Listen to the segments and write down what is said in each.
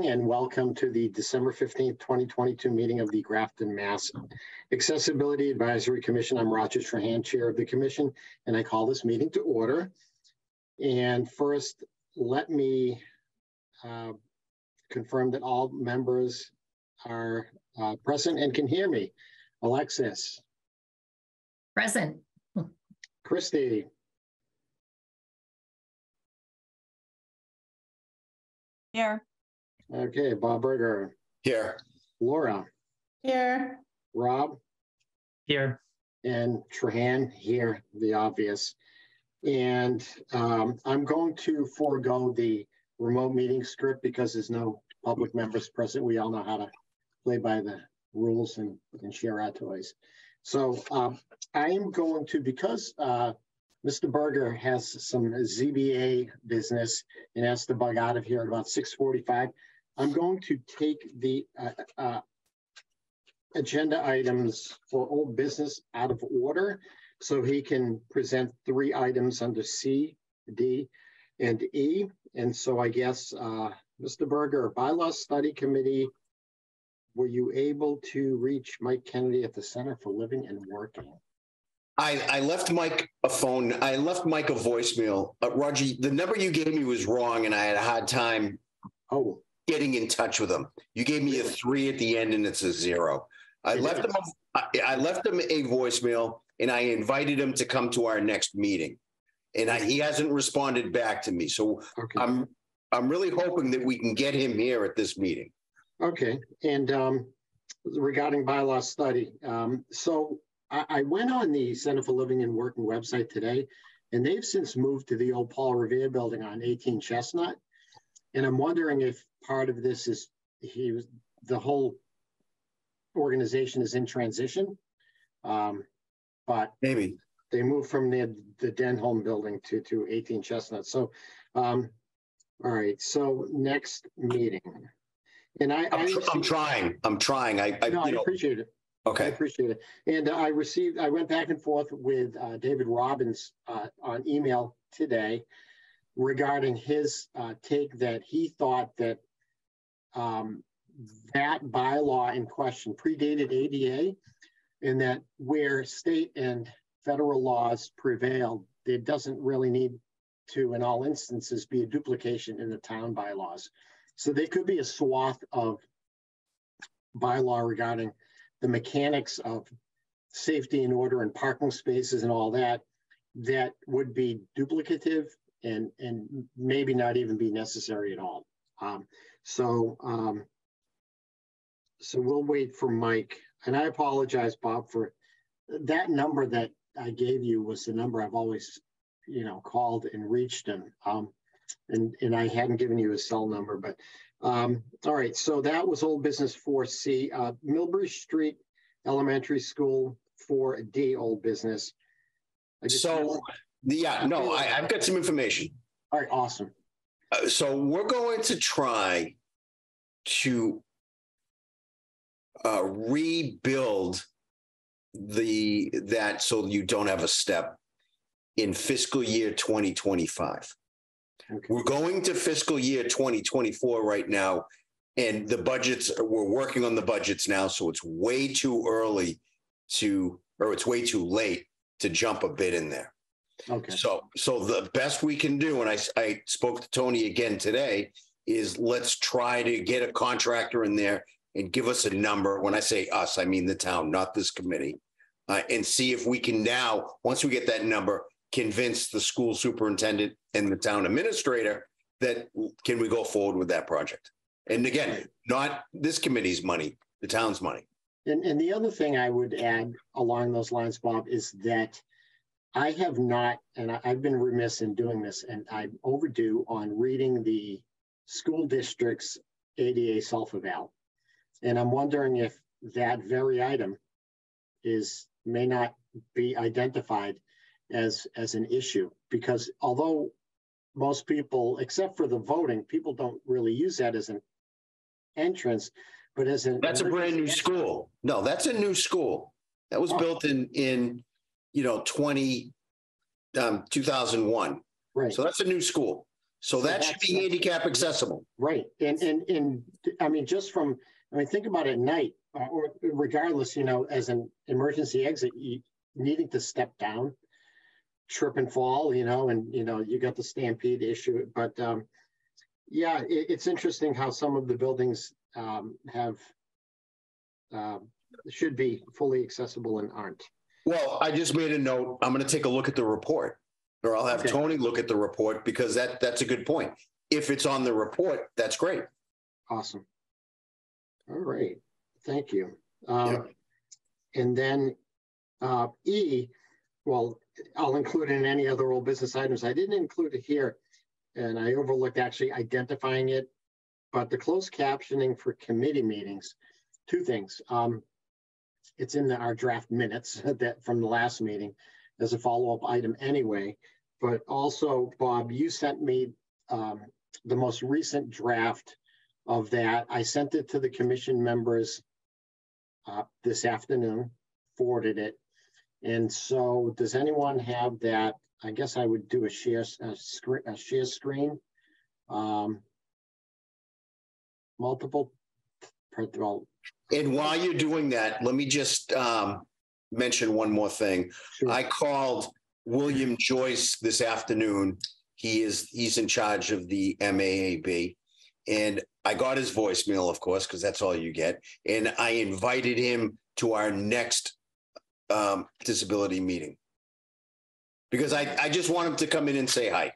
evening and welcome to the December 15th, 2022 meeting of the Grafton, Mass. Accessibility Advisory Commission. I'm Roger Trahan, Chair of the Commission, and I call this meeting to order. And first, let me confirm that all members are present and can hear me. Alexis. Present. Christy. Here. Okay, Bob Berger. Here. Laura. Here. Rob. Here. And Trahan here, the obvious. And I'm going to forego the remote meeting script because there's no public members present. We all know how to play by the rules and share our toys. So I am going to, because Mr. Berger has some ZBA business and has to bug out of here at about 6:45. I'm going to take the agenda items for old business out of order so he can present 3 items under C, D, and E. And so I guess, Mr. Berger, Bylaw Study Committee, were you able to reach Mike Kennedy at the Center for Living and Working? I left Mike a phone. I left Mike a voicemail. Roger, the number you gave me was wrong, and I had a hard time getting in touch with him. You gave me a 3 at the end, and it's a 0. I left him a voicemail, and I invited him to come to our next meeting, and he hasn't responded back to me. So okay. I'm really hoping that we can get him here at this meeting. Okay, and regarding bylaw study, so I went on the Center for Living and Working website today, and they've since moved to the old Paul Revere building on 18 Chestnut. And I'm wondering if part of this is the whole organization is in transition, but maybe they moved from the Denholm building to 18 Chestnut. So, all right. So next meeting, and I'm trying. I appreciate it. Okay. I appreciate it. And I went back and forth with David Robbins on email today regarding his take that he thought that that bylaw in question predated ADA, and that where state and federal laws prevail, there doesn't really need to, in all instances, be a duplication in the town bylaws. So there could be a swath of bylaw regarding the mechanics of safety and order and parking spaces and all that would be duplicative and maybe not even be necessary at all. So we'll wait for Mike. And I apologize, Bob, for that number that I gave you was the number I've always, called and reached him. And I hadn't given you his cell number, but all right. So that was old business 4C. Millbury Street Elementary School 4D, old business. I've got some information. All right, awesome. So we're going to try to rebuild that so you don't have a step in fiscal year 2025. Okay. We're going to fiscal year 2024 right now, and we're working on the budgets now, so it's way too early it's way too late to jump a bit in there. Okay. So the best we can do, and I spoke to Tony again today, is let's try to get a contractor in there and give us a number. When I say us, I mean the town, not this committee, and see if we can now, once we get that number, convince the school superintendent and the town administrator that can we go forward with that project. And again, not this committee's money, the town's money. And the other thing I would add along those lines, Bob, is that I have not, and I've been remiss in doing this, and I'm overdue on reading the school district's ADA self-eval. And I'm wondering if that very item may not be identified as an issue, because although most people, except for the voting, people don't really use that as an entrance, but as that's a brand new school. No, that's a new school that was built in 2001. Right. So that's a new school. So that should be handicap accessible. Right. And I mean, think about it at night, or regardless, as an emergency exit, needing to step down, trip and fall, and, you got the stampede issue. But yeah, it's interesting how some of the buildings should be fully accessible and aren't. Well, I just made a note. I'm going to take a look at the report, or I'll have Tony look at the report, because that's a good point. If it's on the report, that's great. Awesome. All right. Thank you. And then E, well, I'll include in any other old business items. I didn't include it here, and I overlooked actually identifying it, but the closed captioning for committee meetings, two things. It's in our draft minutes from the last meeting as a follow-up item anyway, but also, Bob, you sent me the most recent draft of that. I sent it to the commission members this afternoon, forwarded it. And so does anyone have that? I guess I would do a share screen. Multiple. And while you're doing that, let me just mention one more thing. Sure. I called William Joyce this afternoon. He's in charge of the MAAB. And I got his voicemail, of course, because that's all you get. And I invited him to our next disability meeting, because I just want him to come in and say hi.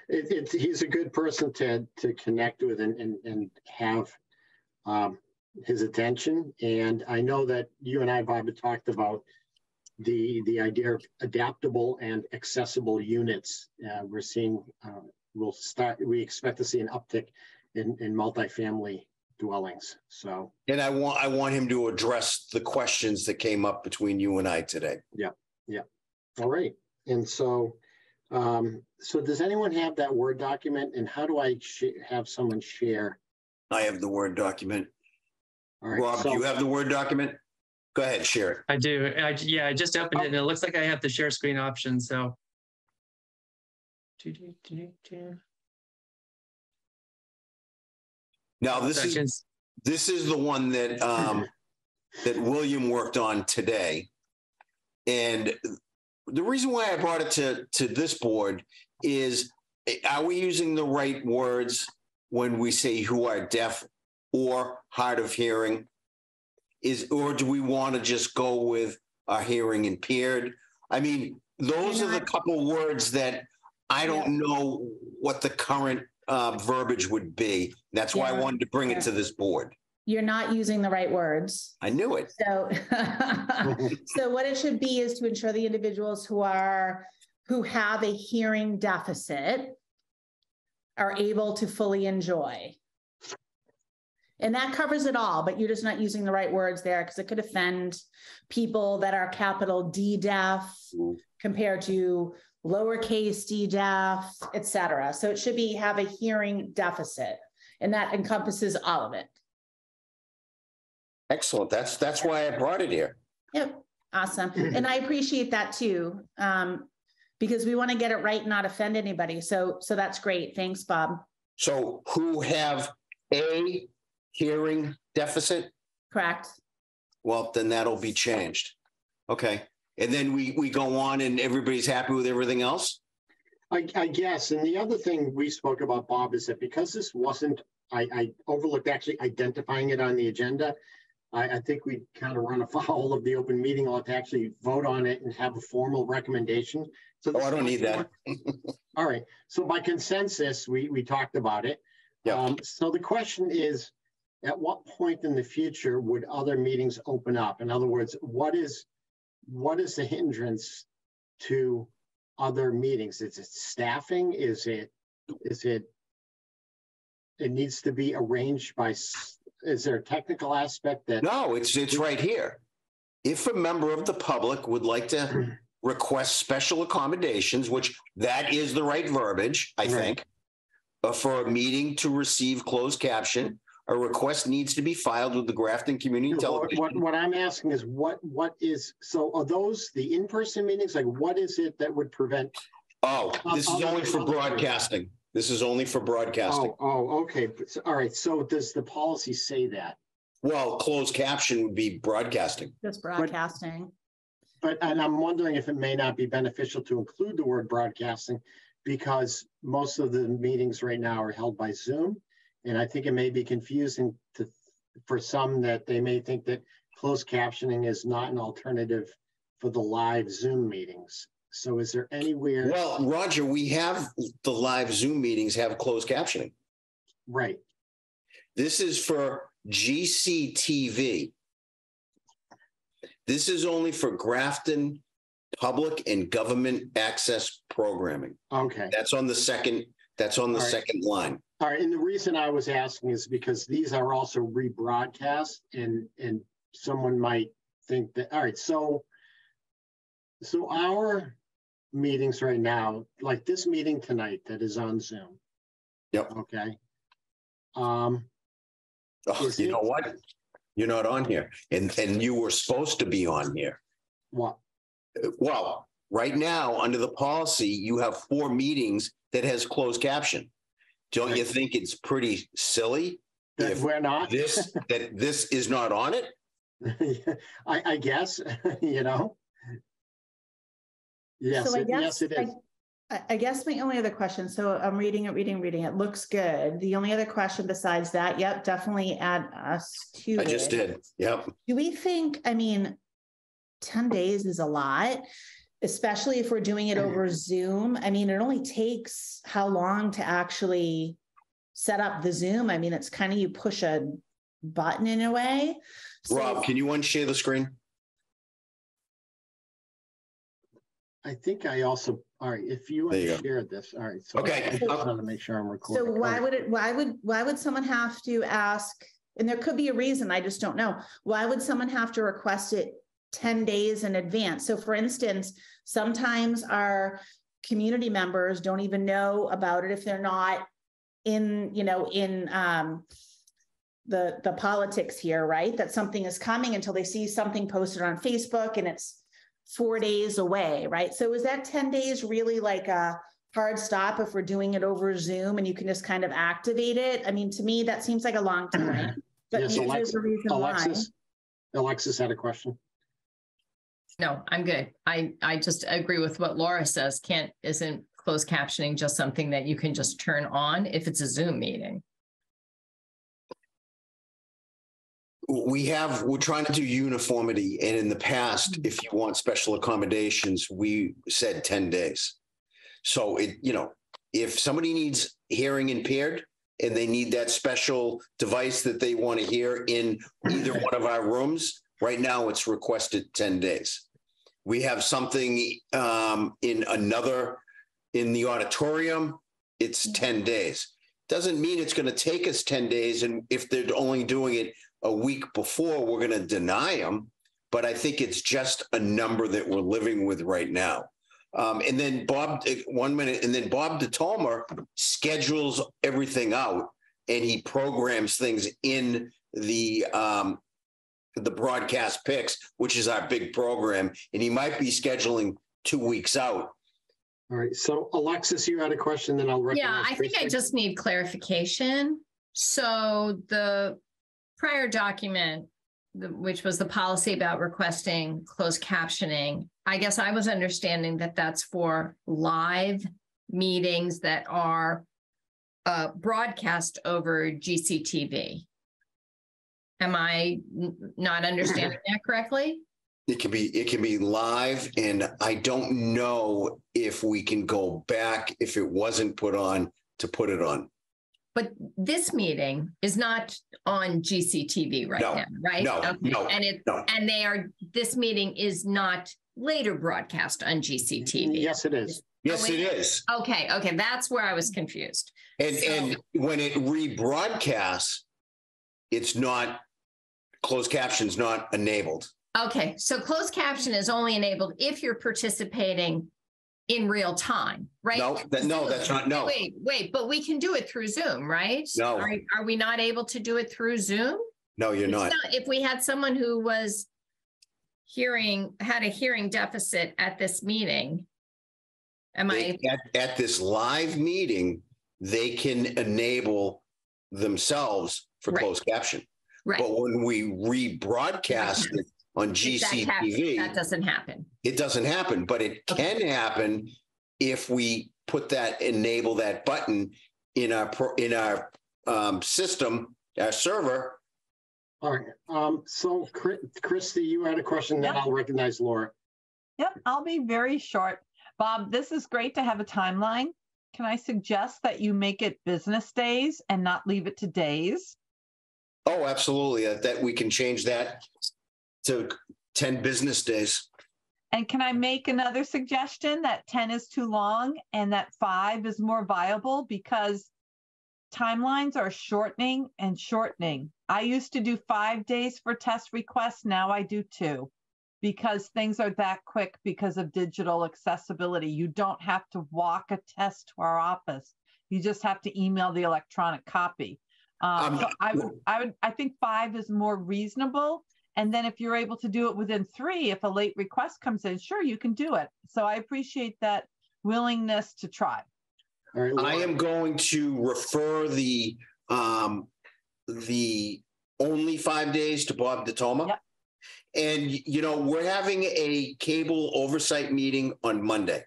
He's a good person to connect with and have his attention. And I know that you and I, Bob, had talked about the idea of adaptable and accessible units. We're seeing we expect to see an uptick in multifamily dwellings. So, and I want him to address the questions that came up between you and I today. Yeah. All right. And so, so does anyone have that Word document, and how do I have someone share? I have the Word document. All right. Rob, do you have the Word document? Go ahead, share it. I do. I just opened it, and it looks like I have the share screen option. So. Now this is the one that that William worked on today, and the reason why I brought it to this board is: are we using the right words when we say who are deaf or hard of hearing? Or do we want to just go with our hearing impaired? I mean, those are the couple words that I don't know what the current verbiage would be. That's why I wanted to bring it to this board. You're not using the right words. I knew it. So, so what it should be is to ensure the individuals who have a hearing deficit are able to fully enjoy. And that covers it all, but you're just not using the right words there, because it could offend people that are capital D deaf compared to lowercase d deaf, et cetera. So it should be have a hearing deficit, and that encompasses all of it. Excellent. That's why I brought it here. Yep. Awesome. And I appreciate that too, because we want to get it right and not offend anybody. So that's great. Thanks, Bob. So who have a hearing deficit? Correct. Well, then that'll be changed. Okay. And then we go on and everybody's happy with everything else? I guess. And the other thing we spoke about, Bob, is that because this wasn't, I overlooked actually identifying it on the agenda. I think we kind of run afoul of the open meeting law to actually vote on it and have a formal recommendation. So I don't need that. All right. So by consensus, we talked about it. Yeah. So the question is, at what point in the future would other meetings open up? In other words, what is the hindrance to other meetings? Is it staffing? Is it needs to be arranged by, is there a technical aspect that? No, it's right here. If a member of the public would like to request special accommodations, which that is the right verbiage, I think, for a meeting to receive closed caption, a request needs to be filed with the Grafton Community Television. What I'm asking is what is, so are those the in-person meetings? Like what is it that would prevent? Oh, this is only for broadcasting. This is only for broadcasting. Okay. All right. So does the policy say that? Well, closed caption would be broadcasting. Just broadcasting. And I'm wondering if it may not be beneficial to include the word broadcasting, because most of the meetings right now are held by Zoom. And I think it may be confusing for some, that they may think that closed captioning is not an alternative for the live Zoom meetings. So is there anywhere? Well, Roger, we have the live Zoom meetings have closed captioning. Right. This is for GCTV. This is only for Grafton public and government access programming. Okay. That's on the second second line. All right. And the reason I was asking is because these are also rebroadcast, and someone might think that, all right, so our meetings right now, like this meeting tonight that is on Zoom. Yep. Okay. Oh, you know what? You're not on here. And you were supposed to be on here. What? Well, right now, under the policy, you have 4 meetings that has closed caption. Don't you think it's pretty silly That we're not? that this is not on it? I guess, you know. Yes, So yes, it is. I guess my only other question, so I'm reading it. It looks good. The only other question besides that, yep, definitely add us to it. I just did. Yep. Do we think, 10 days is a lot, especially if we're doing it over Zoom? It only takes how long to actually set up the Zoom? It's kind of, you push a button in a way. So, Rob, can you unshare the screen? I think I also, all right, if you shared this, all right. So okay. I just want to make sure I'm recording. So why would someone have to ask, and there could be a reason, I just don't know. Why would someone have to request it 10 days in advance? So for instance, sometimes our community members don't even know about it if they're not in the politics here, right? That something is coming until they see something posted on Facebook and it's 4 days away, right? So is that 10 days really like a hard stop if we're doing it over Zoom and you can just kind of activate it? To me, that seems like a long time. But yes, Alexis had a question. No, I'm good. I just agree with what Laura says. Isn't closed captioning just something that you can just turn on if it's a Zoom meeting? We're trying to do uniformity. And in the past, if you want special accommodations, we said 10 days. So if somebody needs hearing impaired and they need that special device that they want to hear in either one of our rooms, right now it's requested 10 days. We have something in the auditorium, it's 10 days. Doesn't mean it's going to take us 10 days. And if they're only doing it a week before, we're going to deny them. But I think it's just a number that we're living with right now. And then Bob DeTolmer schedules everything out and he programs things in the broadcast picks, which is our big program. And he might be scheduling 2 weeks out. All right. So Alexis, you had a question, then I'll recognize. Yeah, I think I just need clarification. So the prior document, which was the policy about requesting closed captioning, I guess I was understanding that that's for live meetings that are broadcast over GCTV. Am I not understanding that correctly? It can be live, and I don't know if we can go back if it wasn't put on to put it on. But this meeting is not on GCTV now, right? No, okay. No. And this meeting is not later broadcast on GCTV. Yes, it is. Yes, it is. Okay, that's where I was confused. And when it rebroadcasts, it's not, closed caption's not enabled. Okay, so closed caption is only enabled if you're participating in real time, right? No, that's not. No. Wait, but we can do it through Zoom, right? No. Are we not able to do it through Zoom? No, you're not. If we had someone who was had a hearing deficit at this meeting, At this live meeting, they can enable themselves for closed caption. Right. But when we rebroadcast it on GCTV, that doesn't happen. It doesn't happen, but it can happen if we enable that button in our system, our server. All right. So, Christy, you had a question, then I'll recognize Laura. Yep, I'll be very short. Bob, this is great to have a timeline. Can I suggest that you make it business days and not leave it to days? Oh, absolutely. That we can change that to 10 business days. And can I make another suggestion that 10 is too long and that 5 is more viable, because timelines are shortening and shortening. I used to do 5 days for test requests. Now I do 2, because things are that quick because of digital accessibility. You don't have to walk a test to our office. You just have to email the electronic copy. So I think 5 is more reasonable. And then if you're able to do it within 3, if a late request comes in, sure, you can do it. So I appreciate that willingness to try. All right, I am going to refer the only 5 days to Bob DeToma. Yep. And, we're having a cable oversight meeting on Monday,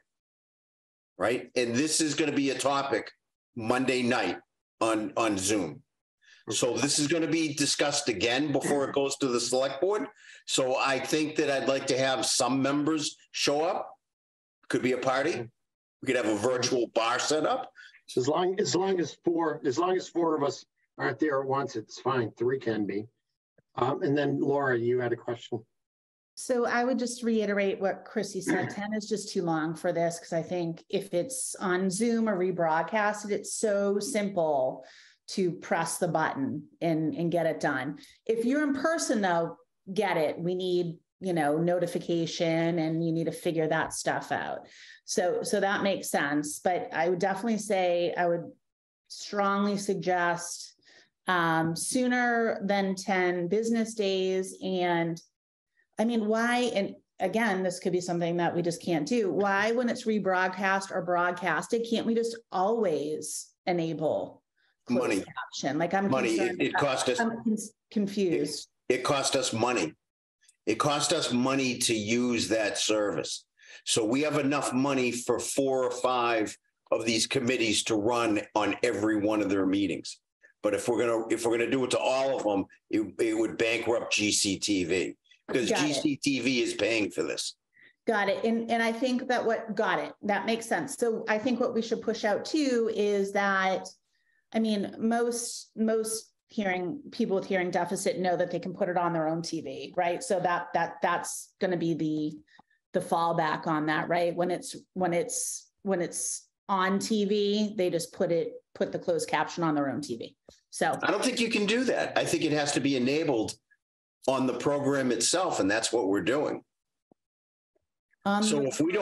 right? And this is going to be a topic Monday night on Zoom. So this is going to be discussed again before it goes to the select board. So I think that I'd like to have some members show up. Could be a party. We could have a virtual bar set up. So as long as 4 of us aren't there at once, it's fine. 3 can be. And then Laura, you had a question. So I would just reiterate what Chrissy said. 10 is just too long for this, because I think if it's on Zoom or rebroadcasted, it's so simple to press the button and get it done. If you're in person, though, get it. We need, notification, and you need to figure that stuff out. So that makes sense. But I would definitely say, I would strongly suggest sooner than 10 business days. And I mean, why? And again, this could be something that we just can't do. Why, when it's rebroadcast or broadcasted, can't we just always enable money caption? Like, I'm money. It cost us. I'm confused. It cost us money. It cost us money to use that service. So we have enough money for 4 or 5 of these committees to run on every one of their meetings. But if we're gonna do it to all of them, it would bankrupt GCTV, because GCTV is paying for this. Got it. And I think that that makes sense. So I think what we should push out too is that, I mean, most people with hearing deficit know that they can put it on their own TV, right? So that's going to be the fallback on that, right? When it's on TV, they just put the closed caption on their own TV. So I don't think you can do that. I think it has to be enabled on the program itself, and that's what we're doing. So if we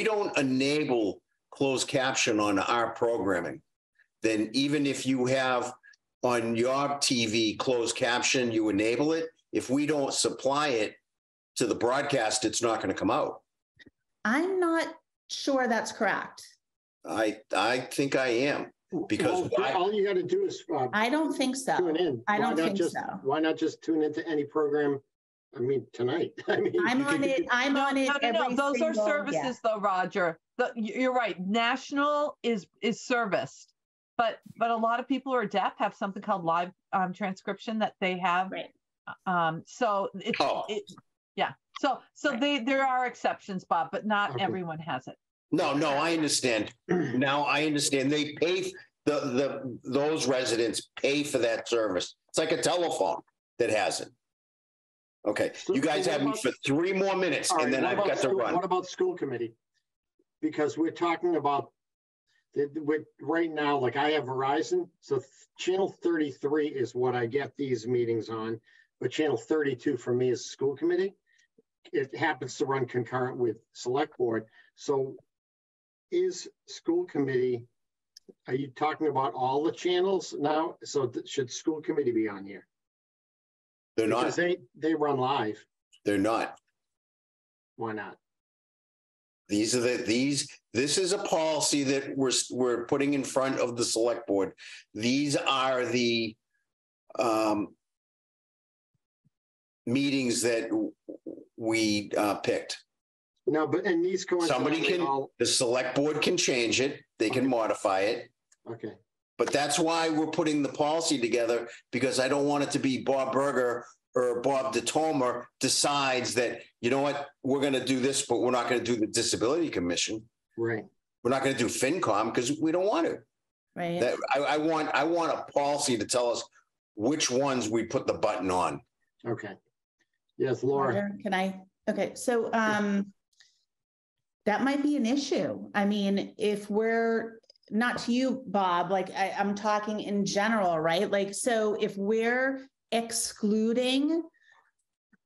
don't enable closed caption on our programming, then even if you have on your TV closed caption, you enable it. If we don't supply it to the broadcast, it's not going to come out. I'm not sure that's correct. I think I am, because all you got to do is I don't think so. Tune in. I don't think so. Why not just tune into any program? I mean, tonight. I mean, I'm on it. No. Those are services, though, Roger. You're right. National is serviced, but a lot of people who are deaf have something called live transcription that they have. Right. So yeah. So right. There are exceptions, Bob, but not everyone has it. No, I understand. Now I understand. They pay those residents pay for that service. It's like a telephone that has it. Okay, you guys have me for 3 more minutes, and then I've got to run. What about school committee? Because we're talking about right now, like I have Verizon, so channel 33 is what I get these meetings on, but channel 32 for me is school committee. It happens to run concurrent with select board. So is school committee, are you talking about all the channels now? So should school committee be on here? They're because not. They run live. They're not. Why not? This is a policy that we're putting in front of the select board. These are the meetings that we picked. No, but and these the select board can change it. They can modify it. Okay. But that's why we're putting the policy together, because I don't want it to be Bob Berger or Bob DeTomer decides that, you know what, we're going to do this, but we're not going to do the Disability Commission. Right. We're not going to do FinCom because we don't want to. Right. I want a policy to tell us which ones we put the button on. Okay. Yes, Laura. Can I? Okay. So that might be an issue. I mean, if we're not to you, Bob, like I'm talking in general, right? Like, so if we're excluding,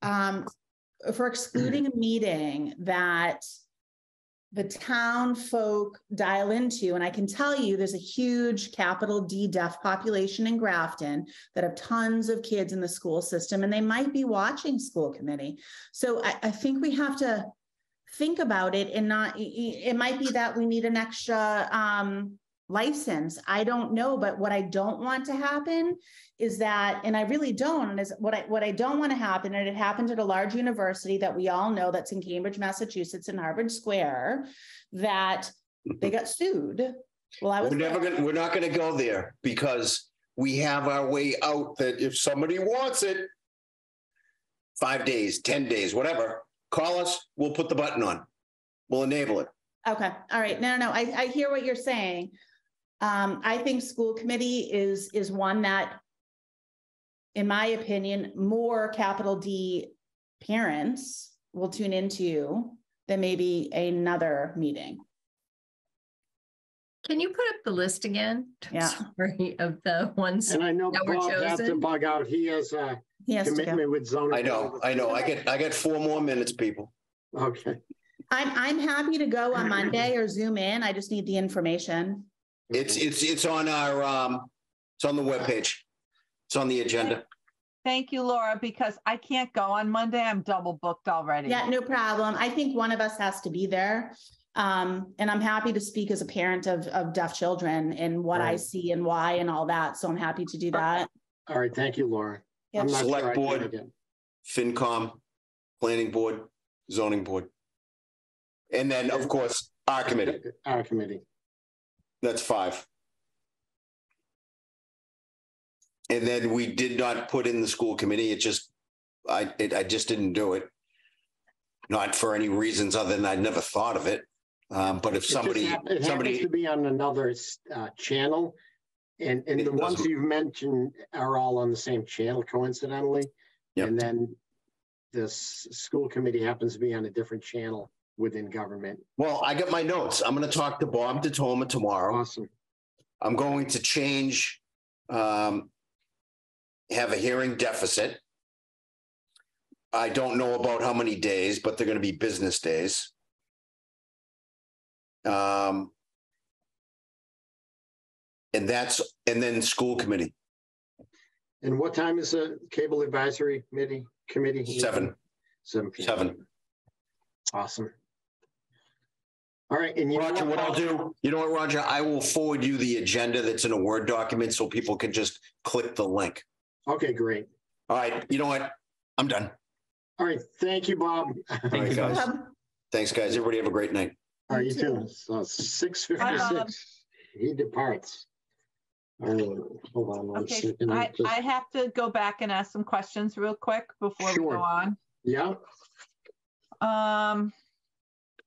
if we're excluding a meeting that the town folk dial into, and I can tell you there's a huge capital D deaf population in Grafton that have tons of kids in the school system, and they might be watching school committee. So I think we have to think about it, and not, it might be that we need an extra license. I don't know, but what I don't want to happen is that, and I really don't, is what I don't want to happen, and it happened at a large university that we all know that's in Cambridge, Massachusetts, in Harvard Square, that they got sued. Well, we're not going to go there, because we have our way out that if somebody wants it, 5 days, 10 days, whatever, call us, we'll put the button on. We'll enable it. Okay. All right. No. I hear what you're saying. I think school committee is one that, in my opinion, more capital D parents will tune into than maybe another meeting. Can you put up the list again? Yeah. Sorry, of the ones and I know that were Bob has to chosen. bug out. He has a commitment with zoning. I know. I got 4 more minutes, people. Okay. I'm happy to go on Monday or Zoom in. I just need the information. It's on our it's on the webpage. It's on the agenda. Thank you, Laura, because I can't go on Monday. I'm double booked already. Yeah, no problem. I think one of us has to be there. And I'm happy to speak as a parent of deaf children and what I see and why and all that. So I'm happy to do that. All right. Thank you, Laura. Yep. Select board, FinCom, planning board, zoning board. And then, of course, our committee. Our committee. That's 5. And then we did not put in the school committee. I just didn't do it. Not for any reasons other than I'd never thought of it. But if somebody happens to be on another channel, and the ones you've mentioned are all on the same channel, coincidentally. Yep. And then this school committee happens to be on a different channel within government. Well, I got my notes. I'm going to talk to Bob DeToma tomorrow. Awesome. I'm going to change, have a hearing deficit. I don't know about how many days, but they're going to be business days. And then school committee. And what time is the cable advisory committee? 7. 7 p.m. 7. Awesome. All right. And Roger, what I'll do, you know what, Roger, I will forward you the agenda that's in a Word document so people can just click the link. Okay, great. All right. You know what? I'm done. All right. Thank you, Bob. Thank you, guys. Thanks, guys. Everybody have a great night. All right, you too. So 6:56, he departs. Hold on one second. I have to go back and ask some questions real quick before we go on. Yeah.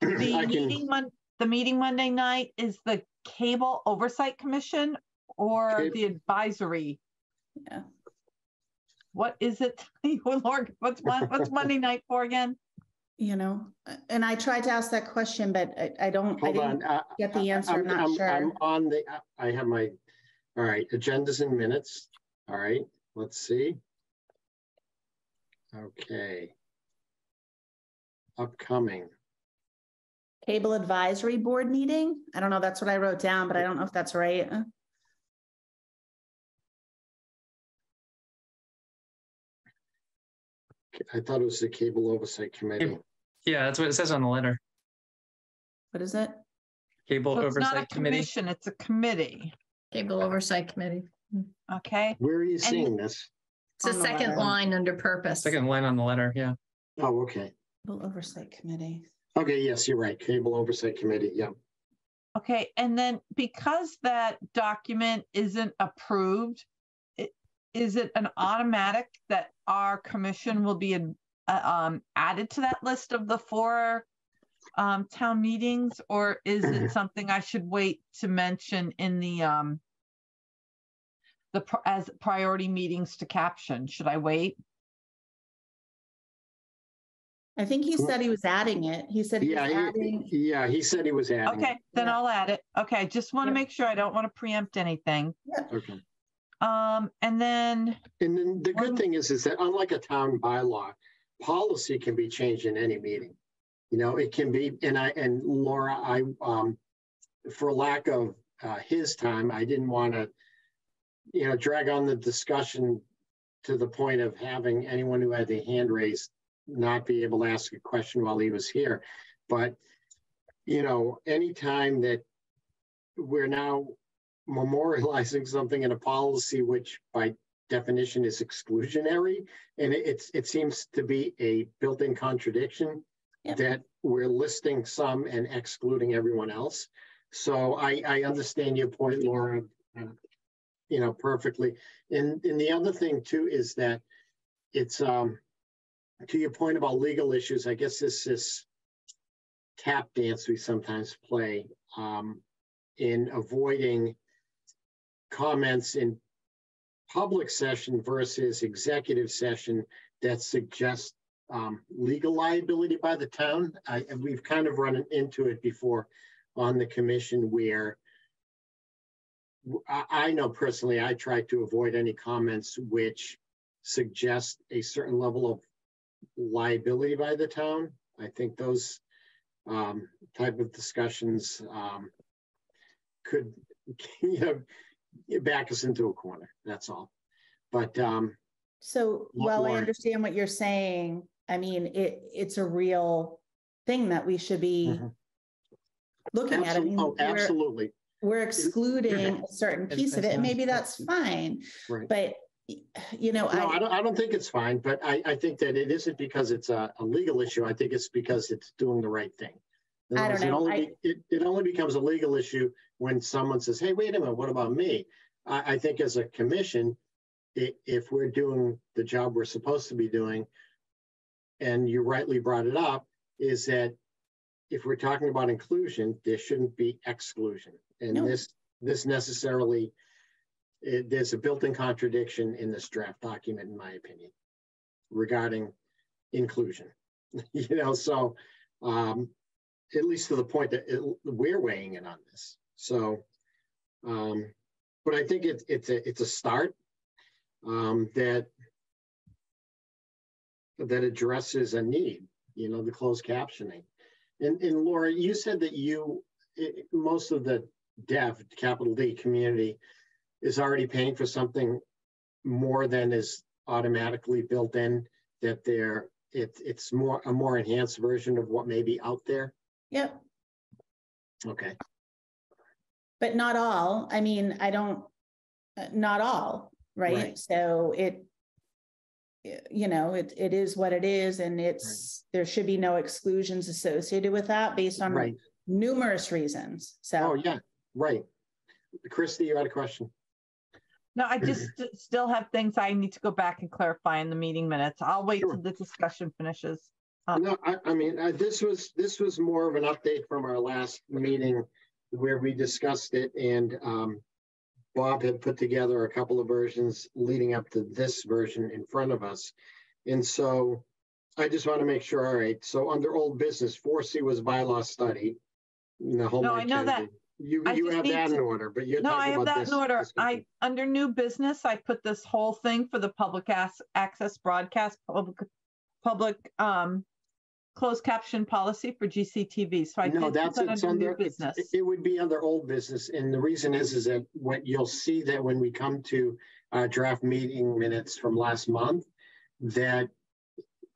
The meeting Monday night is the Cable Oversight Commission or the advisory? Yeah. What is it? Lord, what's Monday night for again? You know, and I tried to ask that question, but I didn't get the answer. I'm not sure. I'm on I have my, all right, agendas and minutes. All right, let's see. Okay. Upcoming. Cable Advisory Board meeting. I don't know. That's what I wrote down, but I don't know if that's right. I thought it was the Cable Oversight Committee. Yeah, that's what it says on the letter. What is it? Cable So it's not a Oversight Committee. commission, it's a committee. Cable Oversight Committee. Okay. Where are you seeing this? It's the On the second letter. line under purpose. Second line on the letter, yeah. Oh, okay. Cable Oversight Committee. Okay, yes, you're right. Cable Oversight Committee, yeah. Okay, and then because that document isn't approved, is it an automatic that our commission will be added to that list of the 4 town meetings, or is it something I should wait to mention in the as priority meetings to caption? Should I wait? I think he said he was adding it. He said he was adding. Yeah, he said he was adding. Okay, then Yeah. I'll add it. Okay, just want to make sure I don't want to preempt anything. Okay. And then The good thing is that unlike a town bylaw, policy can be changed in any meeting. You know, it can be, and Laura, for lack of his time, I didn't want to, drag on the discussion to the point of having anyone who had their hand raised not be able to ask a question while he was here. But, anytime that we're now memorializing something in a policy, which by definition is exclusionary, and it seems to be a built-in contradiction that we're listing some and excluding everyone else. So I understand your point, Laura, perfectly. And the other thing too is that it's to your point about legal issues, I guess this tap dance we sometimes play in avoiding comments in public session versus executive session that suggest legal liability by the town. We've kind of run into it before on the commission where I know personally I try to avoid any comments which suggest a certain level of liability by the town. I think those type of discussions could back us into a corner. That's all. But so while I understand what you're saying, I mean it's a real thing that we should be looking at. I mean, absolutely. We're excluding a certain piece of it, and maybe that's fine. Right. But no, I don't think it's fine, but I think that it isn't because it's a legal issue. I think it's because it's doing the right thing. I don't know. It only becomes a legal issue when someone says, hey, wait a minute, what about me? I think as a commission, if we're doing the job we're supposed to be doing, and you rightly brought it up, is that if we're talking about inclusion, there shouldn't be exclusion. And this necessarily, there's a built-in contradiction in this draft document, in my opinion, regarding inclusion. So at least to the point that we're weighing in on this. So, but I think it's a start that addresses a need. The closed captioning. And Laura, you said that most of the deaf, capital D community, is already paying for something more than is automatically built in, that it's a more enhanced version of what may be out there. Yep. Okay. But not all. I mean, not all, right? So it is what it is, and there should be no exclusions associated with that based on numerous reasons. So. Oh yeah, right. Christy, you had a question. No, I just still have things I need to go back and clarify in the meeting minutes. I'll wait till the discussion finishes. No, I mean, this was more of an update from our last meeting where we discussed it, and Bob had put together a couple of versions leading up to this version in front of us. And so I just want to make sure, all right, so under old business, 4C was bylaw study. I know that. You have that in order, but you're I have that in order. Under new business, I put this whole thing for the public access broadcast, public closed caption policy for GCTV. So I did that under new business. It would be under old business, and the reason is that what you'll see that when we come to draft meeting minutes from last month, that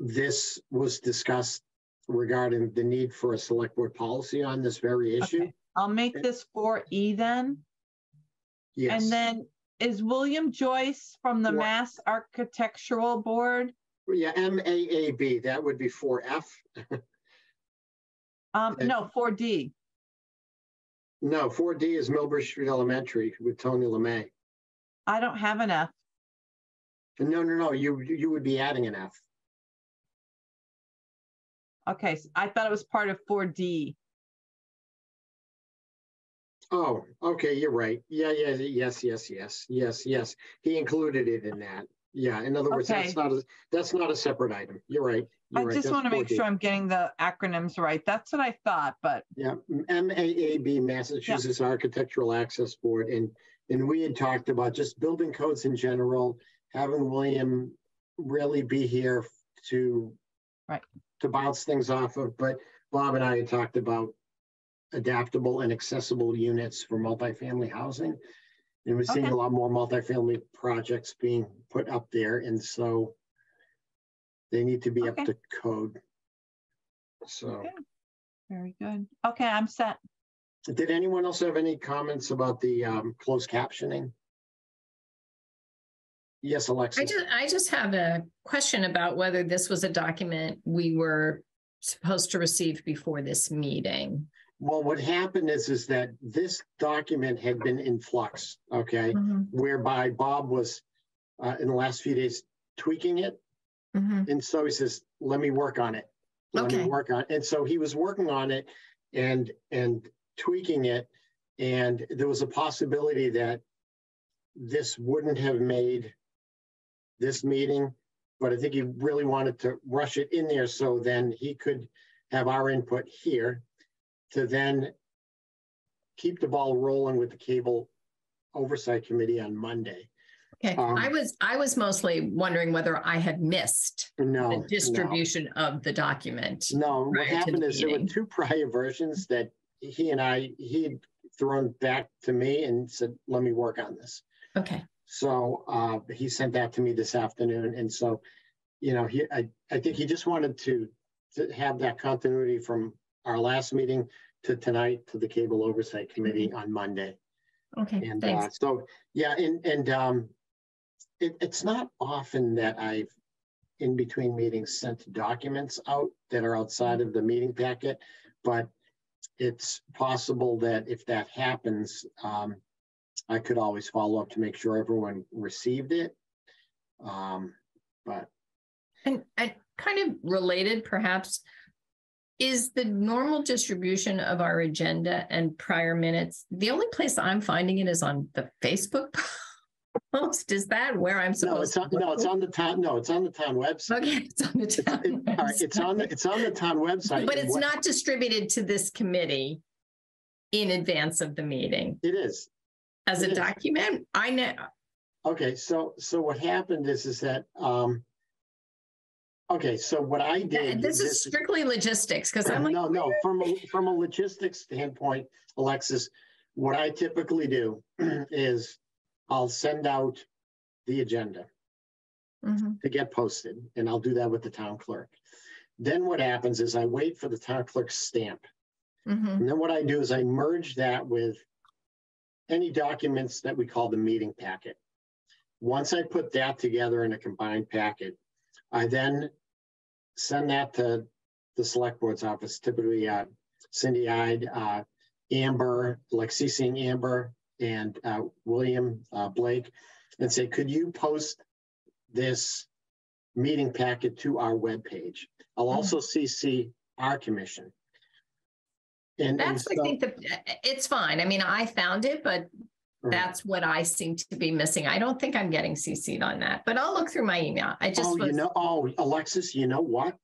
this was discussed regarding the need for a select board policy on this very issue. Okay. I'll make this 4E then. Yes. And then is William Joyce from the Mass Architectural Board? Yeah, MAAB, that would be 4F. No, 4D. No, 4D is Millbury Street Elementary with Tony LeMay. I don't have an F. No, you would be adding an F. Okay, so I thought it was part of 4D. Oh, okay, you're right. Yeah, yes. He included it in that. Yeah, in other words, Okay. that's not a separate item. You're right. I just want to make sure I'm getting the acronyms right. That's what I thought, but yeah, MAAB, Massachusetts Architectural Access Board, and we had talked about just building codes in general, having William really be here to bounce things off of. But Bob and I had talked about adaptable and accessible units for multifamily housing, and we're seeing a lot more multifamily projects being put up there, and so they need to be up to code. So, very good. Okay, I'm set. Did anyone else have any comments about the closed captioning? Yes, Alexa. I just have a question about whether this was a document we were supposed to receive before this meeting. Well, what happened is that this document had been in flux, okay, whereby Bob was in the last few days tweaking it. And so he says, let me work on it. Let me work on it. And so he was working on it and tweaking it. And there was a possibility that this wouldn't have made this meeting, but I think he really wanted to rush it in there so then he could have our input here to then keep the ball rolling with the Cable Oversight Committee on Monday. Okay, I was mostly wondering whether I had missed the distribution of the document. No, what happened is there were two prior versions that he had thrown back to me and said, let me work on this. Okay. So he sent that to me this afternoon. And so, you know, I think he just wanted to have that continuity from our last meeting to tonight to the Cable Oversight Committee on Monday. Okay, and thanks. So, yeah, and it's not often that I've, in between meetings, sent documents out that are outside of the meeting packet, but it's possible that if that happens, I could always follow up to make sure everyone received it. But and kind of related, perhaps, is the normal distribution of our agenda and prior minutes. The only place I'm finding it is on the Facebook post. Is that where I'm supposed to? No, it's on the town. No, it's on the town website. Okay, it's on the town website. All right, it's on the town website. But it's not distributed to this committee in advance of the meeting. It is. As a document? I know. Okay, so what happened is that okay, so what I did. This is strictly logistics because I'm like, no. From a logistics standpoint, Alexis, what I typically do is I'll send out the agenda to get posted, and I'll do that with the town clerk. Then what happens is I wait for the town clerk's stamp, and then what I do is I merge that with any documents that we call the meeting packet. Once I put that together in a combined packet, I then send that to the select board's office, typically Cindy Ide, Amber, like CCing Amber and William Blake, and say, could you post this meeting packet to our webpage? I'll also CC our commission. And that's, I think it's fine. I mean, I found it, but that's what I seem to be missing. I don't think I'm getting CC'd on that, but I'll look through my email. I just Alexis, you know what?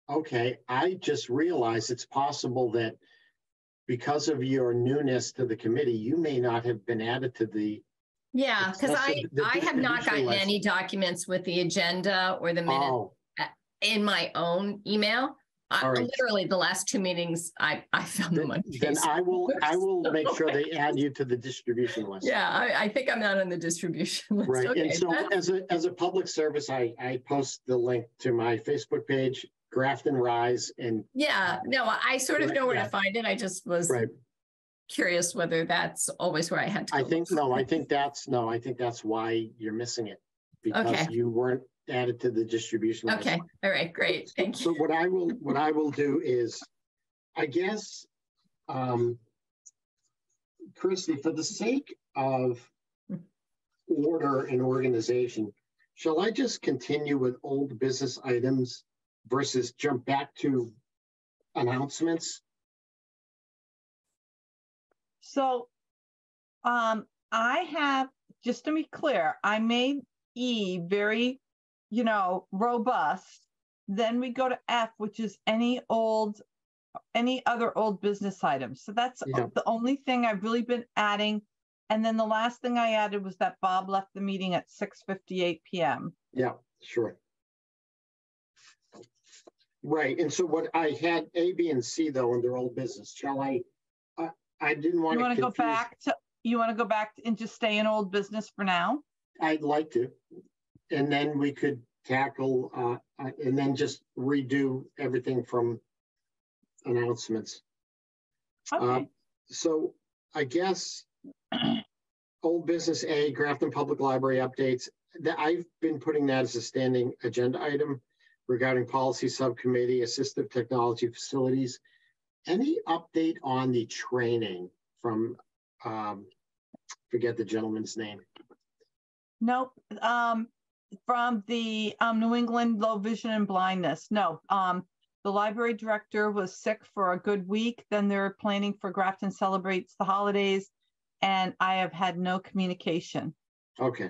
Okay, I just realized it's possible that because of your newness to the committee, you may not have been added to the. Yeah, because I have not gotten any documents with the agenda or the minutes in my own email. Literally the last two meetings, I found them on Facebook. Then I will make sure they add you to the distribution list. Yeah, I think I'm not on the distribution list. Right, okay, and so as a public service, I post the link to my Facebook page Grafton Rise and. Yeah, no, I sort of know where to find it. I just was curious whether that's always where I had to go. I think that's why you're missing it, because you weren't added to the distribution list. Okay, all right, great, thank you. So what I will do is, I guess, Christy, for the sake of order and organization, shall I just continue with old business items versus jump back to announcements? So I have, just to be clear, I made E very, robust. Then we go to F, which is any other old business items. So that's the only thing I've really been adding. And then the last thing I added was that Bob left the meeting at 6:58 p.m. Yeah, sure. Right. And so what I had A, B, and C though under old business. Shall I didn't want to. You want to go back and just stay in old business for now? I'd like to. And then we could tackle and then just redo everything from announcements. Okay. So I guess old business A, Grafton Public Library updates. That I've been putting that as a standing agenda item regarding policy subcommittee, assistive technology facilities. Any update on the training from, forget the gentleman's name? Nope. From the New England Low Vision and Blindness. No. The library director was sick for a good week. Then they're planning for Grafton Celebrates the holidays, and I have had no communication. Okay.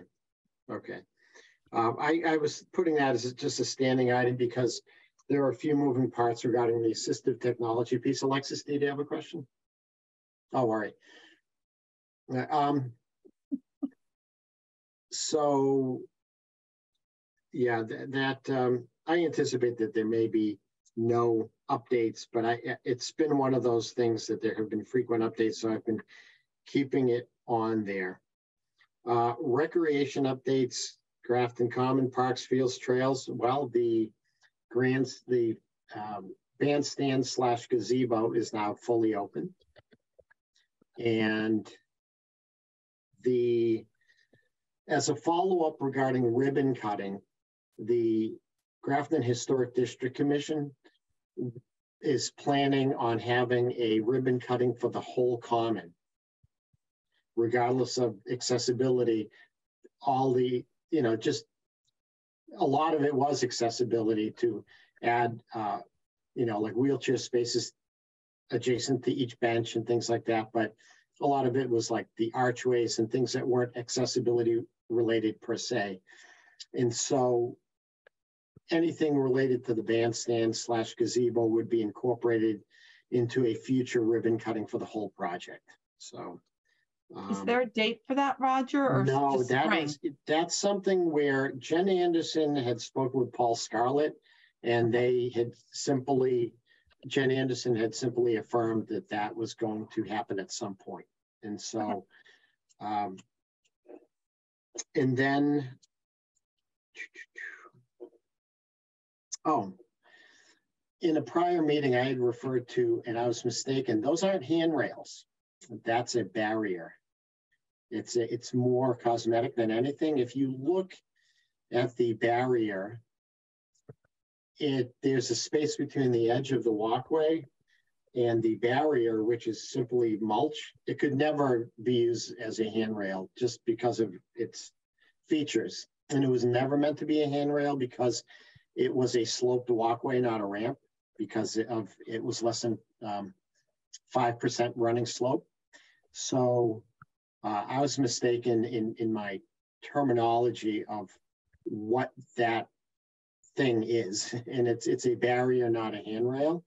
I was putting that as just a standing item because there are a few moving parts regarding the assistive technology piece. Alexis, do you have a question? Oh, all right. So, yeah, I anticipate that there may be no updates, but it's been one of those things that there have been frequent updates, so I've been keeping it on there. Recreation updates, Grafton Common, Parks, Fields, Trails. Well, the bandstand / gazebo is now fully open. And as a follow-up regarding ribbon cutting, the Grafton Historic District Commission is planning on having a ribbon cutting for the whole common, regardless of accessibility. All the, just a lot of it was accessibility to add, like wheelchair spaces adjacent to each bench and things like that. But a lot of it was like the archways and things that weren't accessibility related per se. And so anything related to the bandstand / gazebo would be incorporated into a future ribbon cutting for the whole project. So is there a date for that, Roger? Or no, that's something where Jen Anderson had spoken with Paul Scarlett, and Jen Anderson had simply affirmed that was going to happen at some point. And so, and then, in a prior meeting I had referred to, and I was mistaken, those aren't handrails. That's a barrier. It's more cosmetic than anything. If you look at the barrier, there's a space between the edge of the walkway and the barrier, which is simply mulch. It could never be used as a handrail just because of its features. And it was never meant to be a handrail because it was a sloped walkway, not a ramp, because it was less than 5% running slope. So I was mistaken in my terminology of what that thing is, and it's a barrier, not a handrail.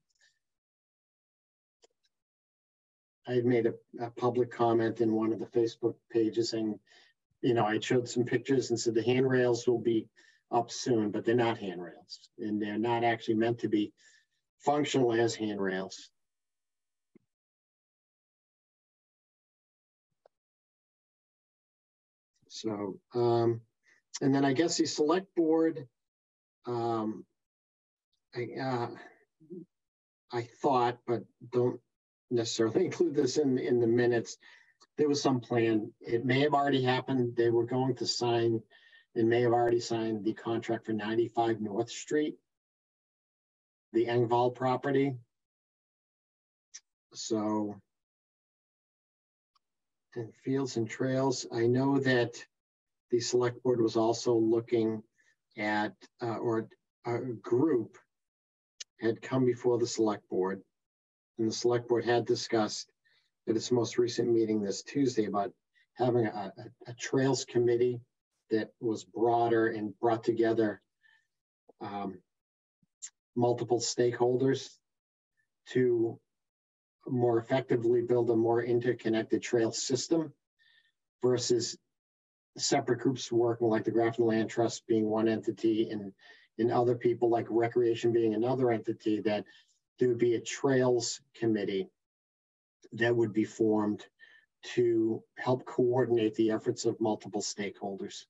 I had made a public comment in one of the Facebook pages saying, I showed some pictures and said the handrails will be up soon, but they're not handrails, and they're not actually meant to be functional as handrails. So, and then I guess the select board I thought, but don't necessarily include this in the minutes. There was some plan. It may have already happened. They were going to sign, and may have already signed the contract for 95 North Street, the Engvall property. So, and Fields and Trails, I know that the select board was also looking at, or a group had come before the select board, and the select board had discussed at its most recent meeting this Tuesday about having a trails committee that was broader and brought together multiple stakeholders to more effectively build a more interconnected trail system versus separate groups working, like the Grafton Land Trust being one entity and other people like Recreation being another entity, that there would be a trails committee that would be formed to help coordinate the efforts of multiple stakeholders.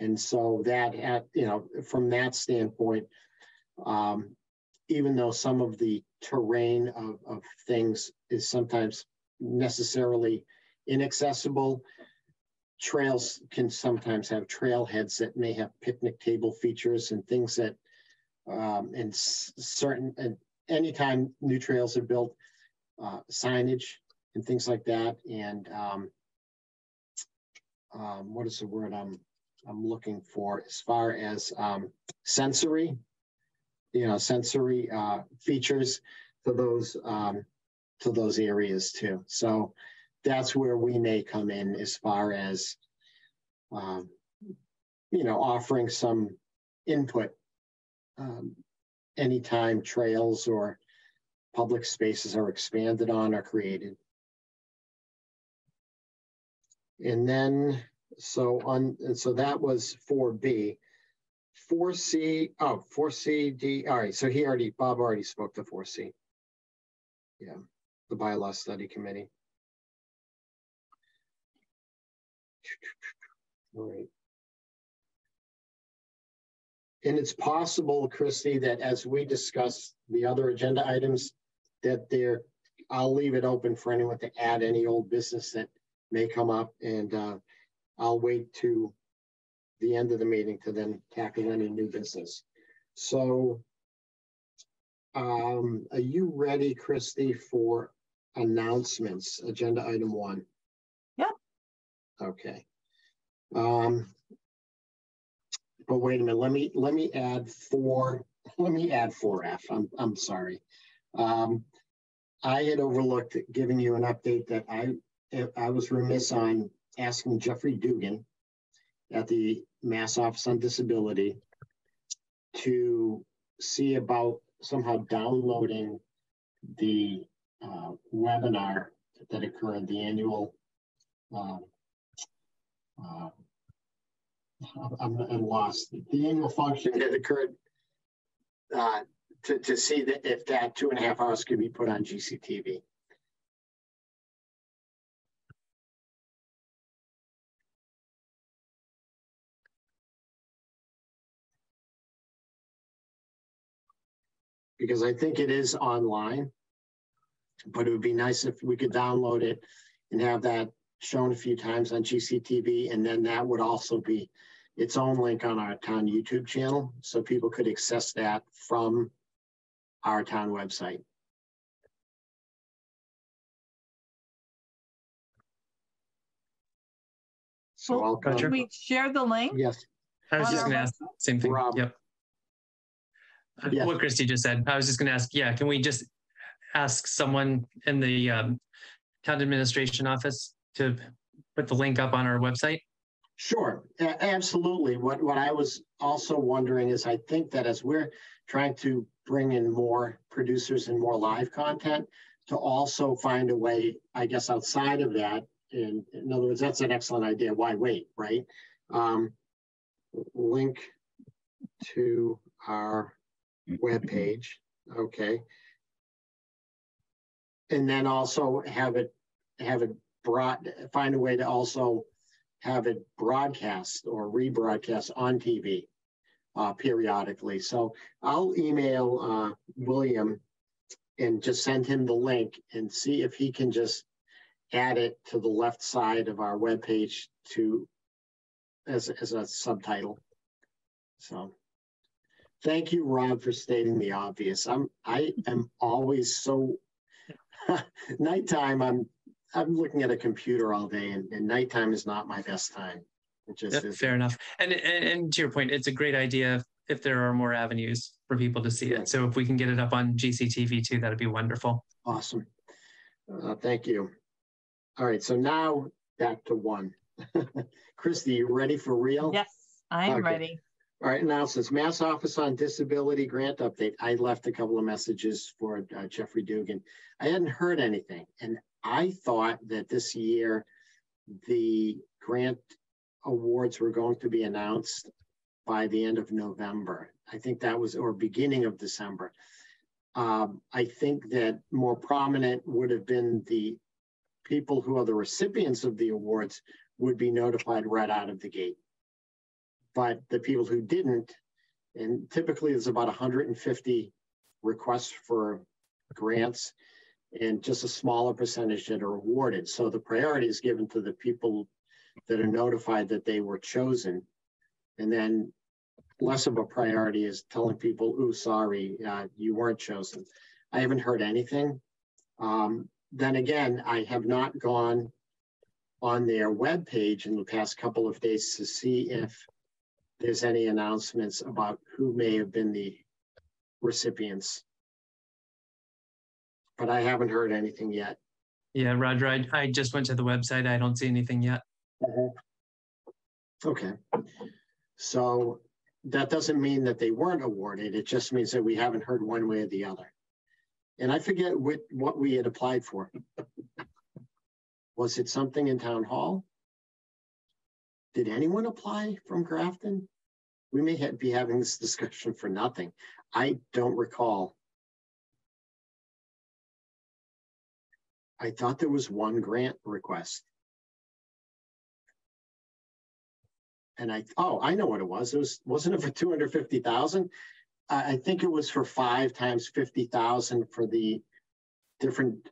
And so that, from that standpoint, even though some of the terrain of things is sometimes necessarily inaccessible, trails can sometimes have trailheads that may have picnic table features and things that, and anytime new trails are built, signage and things like that. And what is the word I'm looking for as far as sensory, sensory features to those areas too. So that's where we may come in as far as, offering some input anytime trails or public spaces are expanded on or created. And then, so that was 4B. 4C, 4CD, all right, so Bob already spoke to 4C. Yeah, the bylaw study committee. All right. And it's possible, Christy, that as we discuss the other agenda items, that I'll leave it open for anyone to add any old business that may come up, and I'll wait to the end of the meeting to then tackle any new business. So are you ready, Christy, for announcements, agenda item 1? Yeah. Okay. But wait a minute, let me add 4F. I'm sorry. I had overlooked giving you an update that I was remiss on asking Jeffrey Dugan at the Mass Office on Disability to see about somehow downloading the webinar that occurred, the annual I'm lost. The annual function that occurred to see that if that 2.5 hours could be put on GCTV. Because I think it is online, but it would be nice if we could download it and have that shown a few times on GCTV, and then that would also be its own link on our town YouTube channel, so people could access that from our town website. So Well, can we share the link? Yes. I was just going to ask the same thing. Rob. Yep. Yes. What Christy just said. I was just going to ask, can we just ask someone in the town administration office to put the link up on our website? Sure, absolutely. What I was also wondering is, I think that as we're trying to bring in more producers and more live content, to also find a way, I guess, outside of that. In other words, that's an excellent idea. Why wait, right? Link to our webpage, okay. And then also have it find a way to also have it broadcast or rebroadcast on TV. periodically. So I'll email William and just send him the link and see if he can just add it to the left side of our webpage as a subtitle. So thank you, Rob, for stating the obvious. I am always so nighttime. I'm looking at a computer all day, and nighttime is not my best time. Fair enough. And to your point, it's a great idea if there are more avenues for people to see it. So if we can get it up on GCTV too, that'd be wonderful. Awesome. Thank you. All right. So now back to one. Christy, you ready for real? Yes, I'm ready. All right. Now, since Mass Office on Disability grant update, I left a couple of messages for Jeffrey Dugan. I hadn't heard anything. And I thought that this year the grant awards were going to be announced by the end of November. I think that was, or beginning of December. I think that more prominent would have been the people who are the recipients of the awards would be notified right out of the gate. But the people who didn't, and typically there's about 150 requests for grants and just a smaller percentage that are awarded. So the priority is given to the people that are notified that they were chosen. And then less of a priority is telling people, "Ooh, sorry, you weren't chosen." I haven't heard anything. Then again, I have not gone on their webpage in the past couple of days to see if there's any announcements about who may have been the recipients. But I haven't heard anything yet. Yeah, Roger, I just went to the website. I don't see anything yet. Okay. So that doesn't mean that they weren't awarded. It just means that we haven't heard one way or the other. And I forget what we had applied for. Was it something in town hall? Did anyone apply from Grafton? We may be having this discussion for nothing. I don't recall. I thought there was one grant request. And I know what it was. Wasn't it for 250,000? I think it was for 5 times 50,000 for the different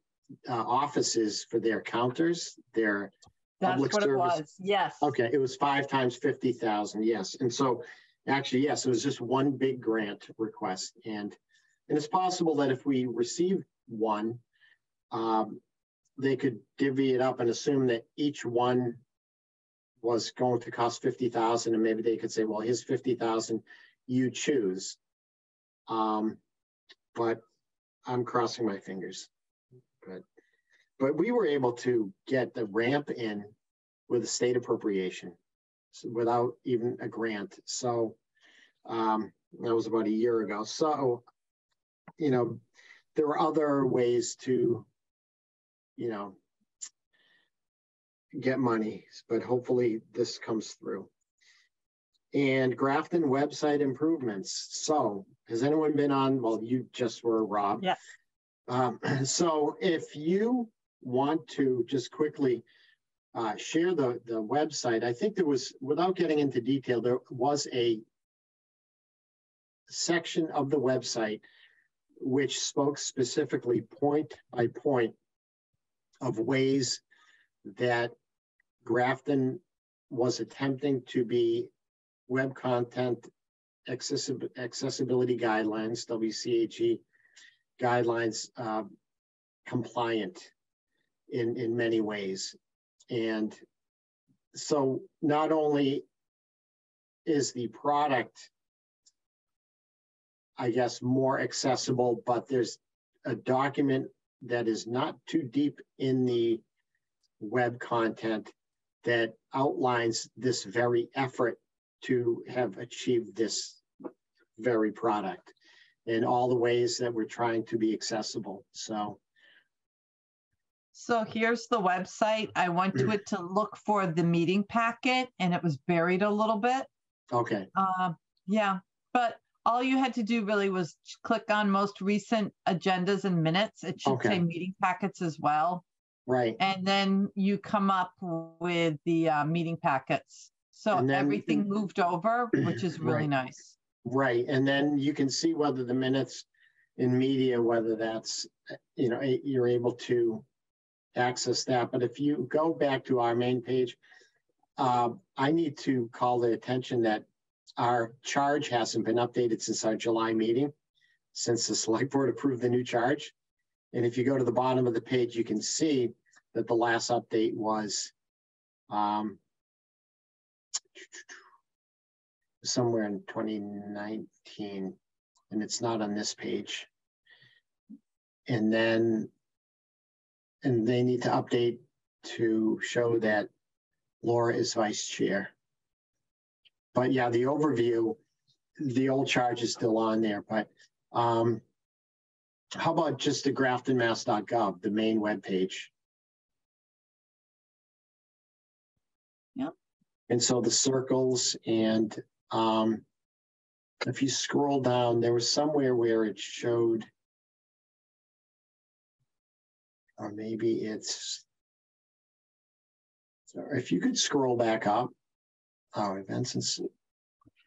offices for their counters, their public service. That's what it was. Yes. Okay, it was 5 times 50,000. Yes, and so actually, yes, it was just one big grant request, and it's possible that if we received one, they could divvy it up and assume that each one was going to cost 50,000, and maybe they could say, well, here's 50,000, you choose. But I'm crossing my fingers. But we were able to get the ramp in with a state appropriation without even a grant. So that was about a year ago. So, there were other ways to, get money, but hopefully this comes through. And Grafton website improvements. So has anyone been on? Well, you just were, Rob. Yeah. So if you want to just quickly share the website, I think there was, without getting into detail, there was a section of the website which spoke specifically point by point of ways that Grafton was attempting to be web content accessibility guidelines, WCAG guidelines, compliant in many ways. And so not only is the product, I guess, more accessible, but there's a document that is not too deep in the web content that outlines this very effort to have achieved this very product and all the ways that we're trying to be accessible. So here's the website. I went to it to look for the meeting packet and it was buried a little bit. Okay. Yeah, but all you had to do really was click on most recent agendas and minutes. It should say meeting packets as well. Right. And then you come up with the meeting packets. So everything moved over, which is really nice. Right. And then you can see whether the minutes in media, whether that's, you're able to access that. But if you go back to our main page, I need to call the attention that our charge hasn't been updated since our July meeting, since the select board approved the new charge. And if you go to the bottom of the page, you can see that the last update was somewhere in 2019, and it's not on this page. And they need to update to show that Laura is vice chair. But yeah, the overview, the old charge is still on there, but how about just the graftonmass.gov, the main webpage? Yep. And so the circles, and if you scroll down, there was somewhere where it showed, or maybe it's, so if you could scroll back up, events and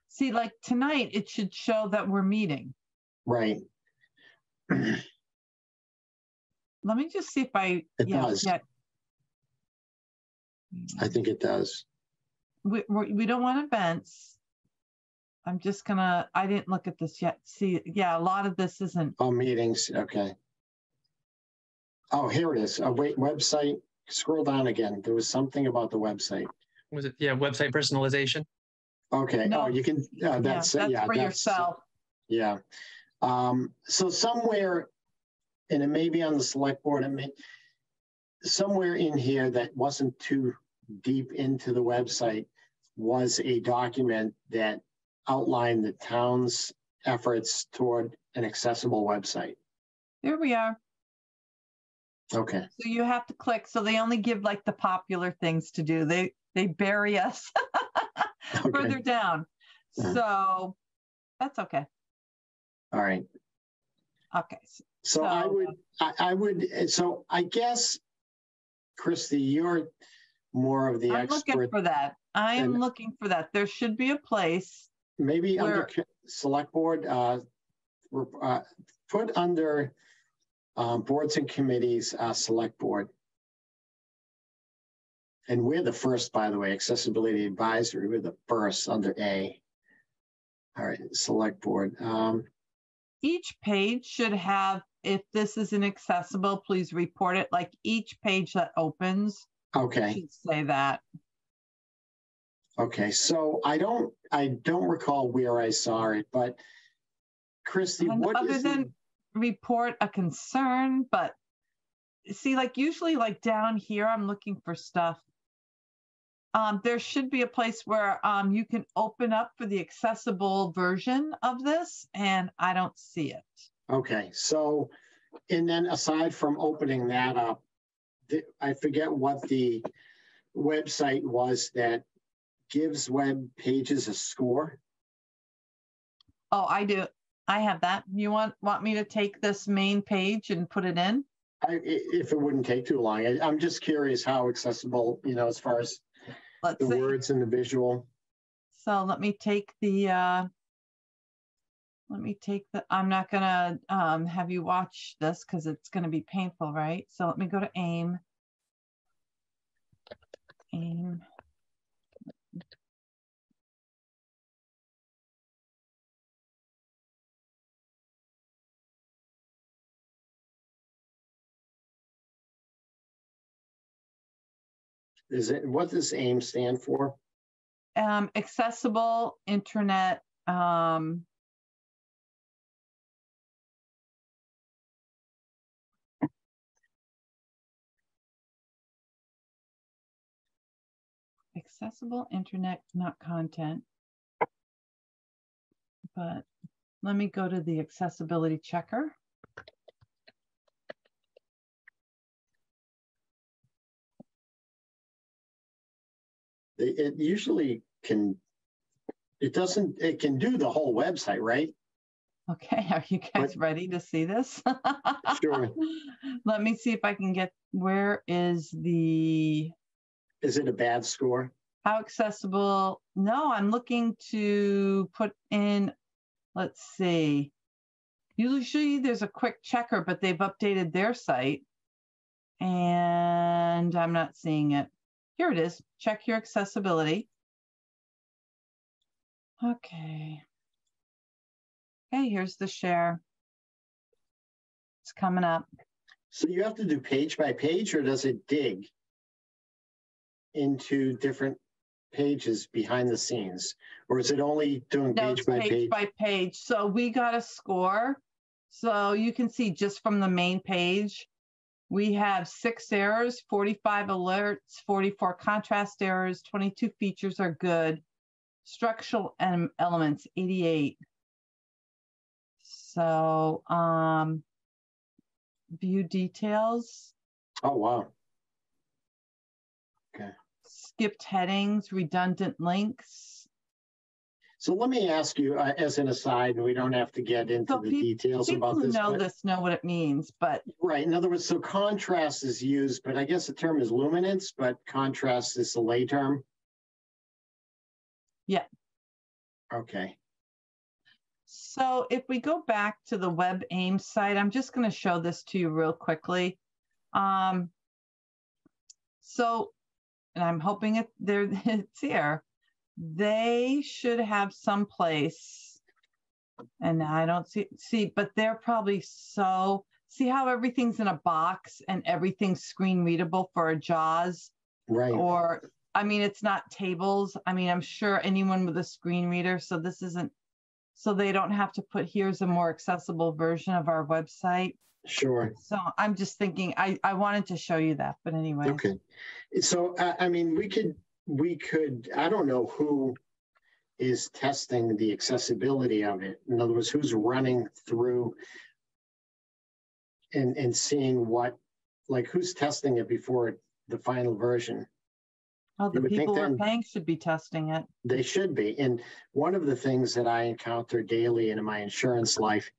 see, like tonight, it should show that we're meeting. Right. Let me just see if It does. Yeah. I think it does. We don't want events. I'm just gonna, I didn't look at this yet. See, yeah, a lot of this isn't. Oh, meetings, okay. Oh, here it is. Oh, wait, website, scroll down again. There was something about the website. Was it, yeah, website personalization? Okay, No. oh, you can, that's for yourself. Yeah. So somewhere, and it may be on the select board, somewhere in here that wasn't too deep into the website was a document that outlined the town's efforts toward an accessible website. There we are. Okay. So you have to click. So they only give like the popular things to do. They bury us further down. So that's okay. All right. Okay. So I guess, Christy, you're more of the I'm expert. looking for that. I am looking for that. There should be a place. Maybe under select board, put under boards and committees, select board. And we're the first, by the way, accessibility advisory. We're the first under A. All right, select board. Each page should have, if this isn't accessible, please report it. Like each page that opens should say that. Okay, so I don't recall where I saw it, but Christy, what other than report a concern, but see, like usually like down here, I'm looking for stuff. There should be a place where you can open up for the accessible version of this, and I don't see it. Okay, so, and then aside from opening that up, I forget what the website was that gives web pages a score. Oh, I do. I have that. You want me to take this main page and put it in? If it wouldn't take too long. I'm just curious how accessible, as far as the words and the visual. So let me take the, I'm not gonna have you watch this because it's gonna be painful, right? So let me go to AIM. AIM. What does AIM stand for? Accessible Internet. Accessible Internet, not content. But let me go to the accessibility checker. It usually can, it can do the whole website, right? Okay, are you guys ready to see this? Sure. Let me see if I can get, where is it a bad score? How accessible? No, I'm looking to put in let's see. Usually there's a quick checker, but they've updated their site and I'm not seeing it. Here it is. Check your accessibility. Okay. Okay, here's the share. It's coming up. So you have to do page by page, or does it dig into different pages behind the scenes? Or is it only doing No, page by page? Page by page. So we got a score. So you can see just from the main page, we have 6 errors, 45 alerts, 44 contrast errors, 22 features are good. Structural elements, 88. So view details. Oh, wow. Okay. Skipped headings, redundant links. So let me ask you, as an aside, and we don't have to get into the details about this. People who know this know what it means, but. Right. In other words, so contrast is used, but I guess the term is luminance, but contrast is the lay term. Yeah. Okay. So if we go back to the WebAIM site, I'm just going to show this to you real quickly. So, and I'm hoping it's here. They should have some place, and I don't see, but they're probably see how everything's in a box and everything's screen readable for a JAWS? Right. Or, I mean, it's not tables. I mean, I'm sure anyone with a screen reader, so this isn't, so they don't have to put, here's a more accessible version of our website. Sure. So I'm just thinking, I wanted to show you that, but anyway. Okay. So, I mean, we could, I don't know who is testing the accessibility of it. In other words, who's running through and seeing what, like who's testing it before the final version? Well, the people we're paying should be testing it. They should be. And one of the things that I encounter daily in my insurance life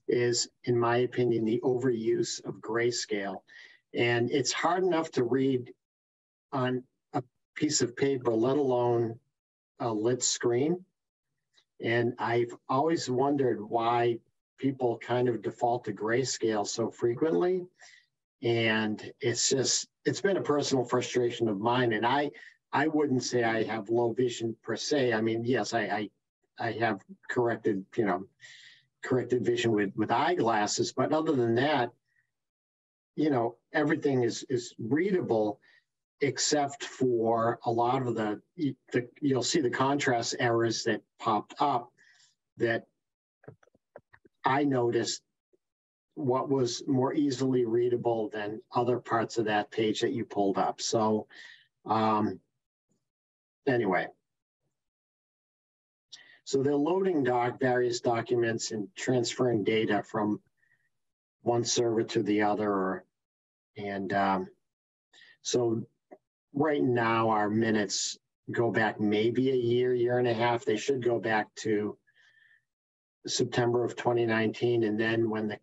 is, in my opinion, the overuse of grayscale. And it's hard enough to read on a piece of paper, let alone a lit screen. And I've always wondered why people kind of default to grayscale so frequently. And it's been a personal frustration of mine. And I wouldn't say I have low vision per se. I mean, yes, I have corrected vision with eyeglasses, but other than that, everything is readable except for a lot of you'll see the contrast errors that popped up that I noticed what was more easily readable than other parts of that page that you pulled up. So anyway, so they're loading various documents and transferring data from one server to the other, so right now our minutes go back maybe a year and a half. They should go back to September of 2019, and then when the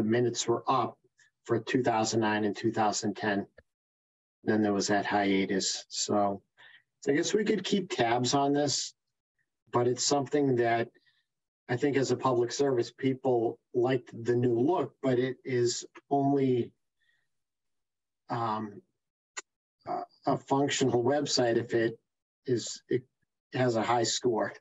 minutes were up for 2009 and 2010, then there was that hiatus. So I guess we could keep tabs on this, but it's something that I think as a public service, people like the new look, but it is only a functional website if it has a high score.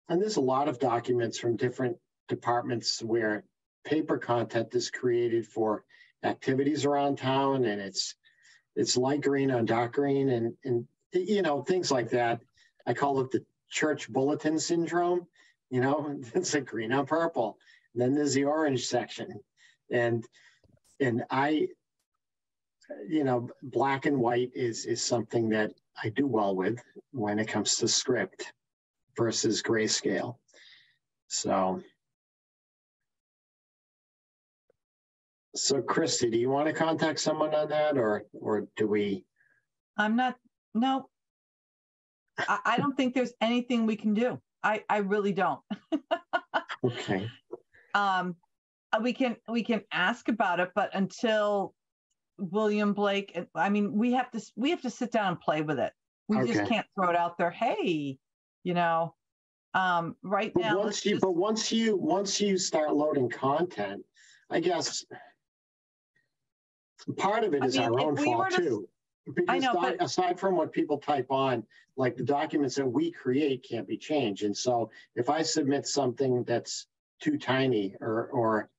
And there's a lot of documents from different departments where paper content is created for activities around town, and it's light green on dark green, and things like that. I call it the church bulletin syndrome. It's like green on purple. And then there's the orange section, and I, black and white is something that I do well with when it comes to script versus grayscale. So Christy, do you want to contact someone on that, or do we? No, I don't think there's anything we can do. I really don't. Okay. We can ask about it, but until William Blake, I mean, we have to sit down and play with it. We just can't throw it out there. Hey, you know, right but now. Once you start loading content, I guess part of it is our own fault too. Because I know, but aside from what people type on, like the documents that we create can't be changed. And so if I submit something that's too tiny or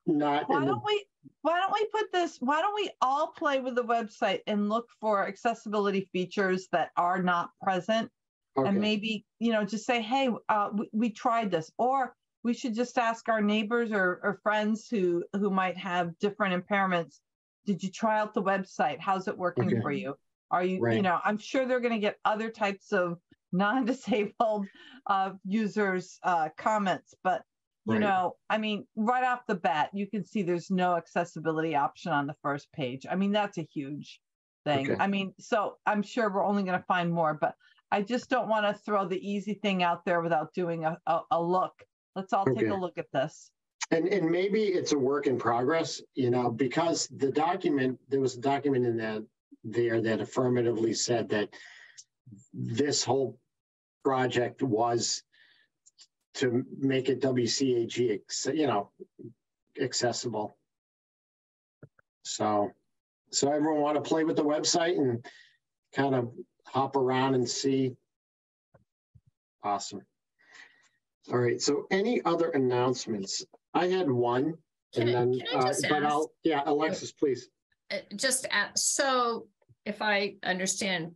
not, why don't we put this? Why don't we all play with the website and look for accessibility features that are not present, and maybe, you know, just say, hey, we tried this, or we should just ask our neighbors or friends who might have different impairments. Did you try out the website? How's it working for you? Are you, you know, I'm sure they're going to get other types of non-disabled users comments, but you know, I mean, right off the bat, you can see there's no accessibility option on the first page. I mean, that's a huge thing. I mean, so I'm sure we're only going to find more, but I just don't want to throw the easy thing out there without doing a look. Let's all take a look at this. And maybe it's a work in progress, you know, because the document, there was a document in that affirmatively said that this whole project was to make it WCAG, you know, accessible. So everyone want to play with the website and kind of hop around and see. Awesome. All right. So any other announcements? I had one, Can I just ask? Alexis, please. So if I understand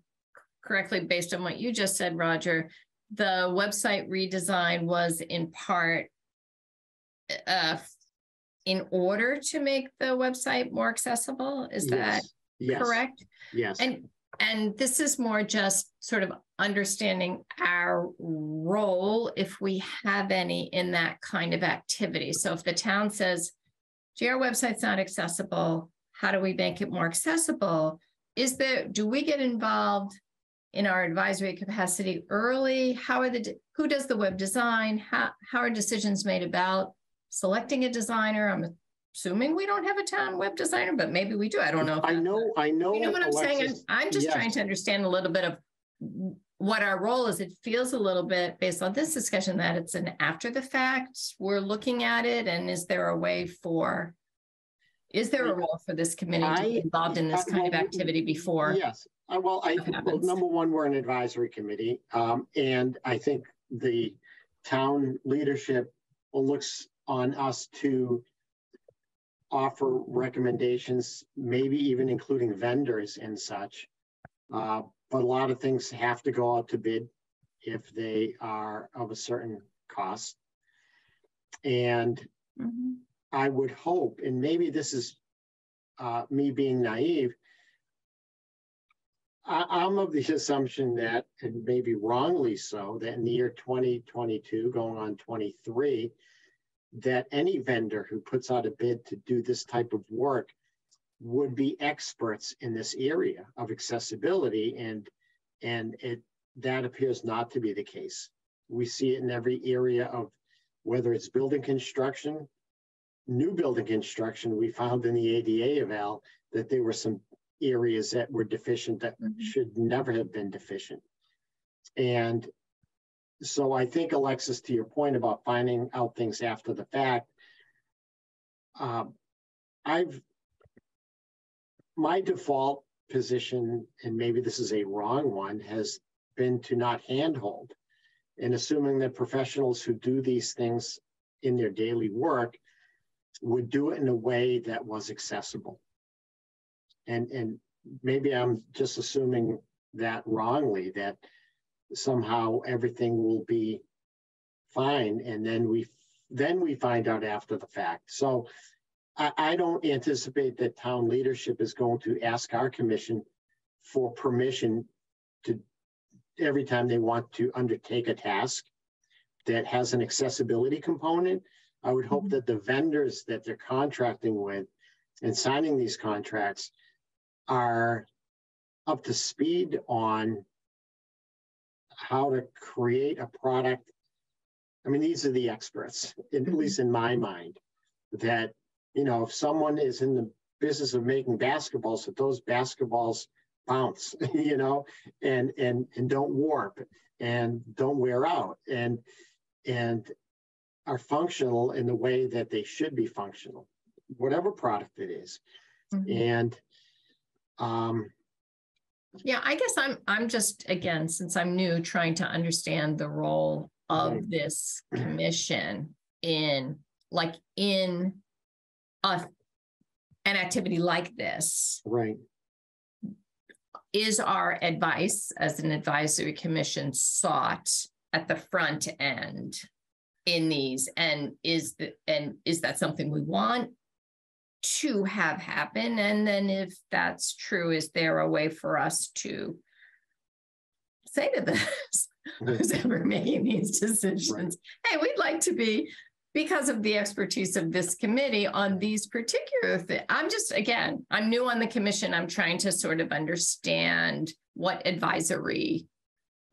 correctly, based on what you just said, Roger, the website redesign was in part in order to make the website more accessible. Is that correct? Yes. And this is more just sort of understanding our role, if we have any, in that kind of activity. So if the town says, gee, our website's not accessible, how do we make it more accessible? Do we get involved in our advisory capacity early? Who does the web design? How are decisions made about selecting a designer? I'm assuming we don't have a town web designer, but maybe we do. I don't know. I know. You know what I'm saying? I'm just trying to understand a little bit of what our role is. It feels a little bit, based on this discussion, that it's an after the fact. We're looking at it, and is there a role for this committee to be involved in this kind of activity before? Yes. Number one, we're an advisory committee, and I think the town leadership looks on us to offer recommendations, maybe even including vendors and such. But a lot of things have to go out to bid if they are of a certain cost. And I would hope, and maybe this is me being naive, I'm of the assumption that, and maybe wrongly so, that in the year 2022, going on 23, that any vendor who puts out a bid to do this type of work would be experts in this area of accessibility, and that appears not to be the case. We see it in every area of, whether it's building construction, new building construction. We found in the ADA eval that there were some areas that were deficient that should never have been deficient. And so I think, Alexis, to your point about finding out things after the fact, my default position, and maybe this is a wrong one, has been to not handhold, and assuming that professionals who do these things in their daily work would do it in a way that was accessible. And maybe I'm just assuming that wrongly, that somehow everything will be fine, and then we find out after the fact. So I don't anticipate that town leadership is going to ask our commission for permission to, every time they want to undertake a task that has an accessibility component. I would hope that the vendors that they're contracting with and signing these contracts are up to speed on how to create a product. I mean, these are the experts, at least in my mind, that, you know, if someone is in the business of making basketballs, that those basketballs bounce, you know, and don't warp and don't wear out and are functional in the way that they should be functional, whatever product it is. And yeah, I guess I'm just, again, since I'm new, trying to understand the role of this commission in an activity like this. Right. Is our advice as an advisory commission sought at the front end in these? And is that something we want to have happen? And then if that's true, is there a way for us to say to this, who's ever making these decisions, hey, we'd like to be, because of the expertise of this committee on these particular things. I'm new on the commission. I'm trying to sort of understand what advisory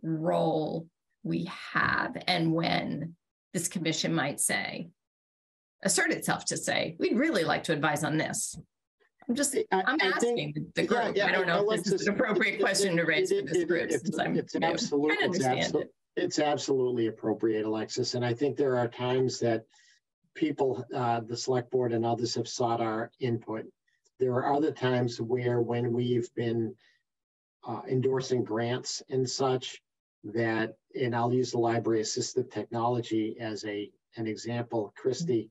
role we have and when this commission might assert itself to say, we'd really like to advise on this. I'm asking the group. I don't know if this is an appropriate question to raise for this group. It's absolutely appropriate, Alexis. And I think there are times that people, the select board and others have sought our input. There are other times where when we've been endorsing grants and such that, and I'll use the library assistive technology as an example, Christy,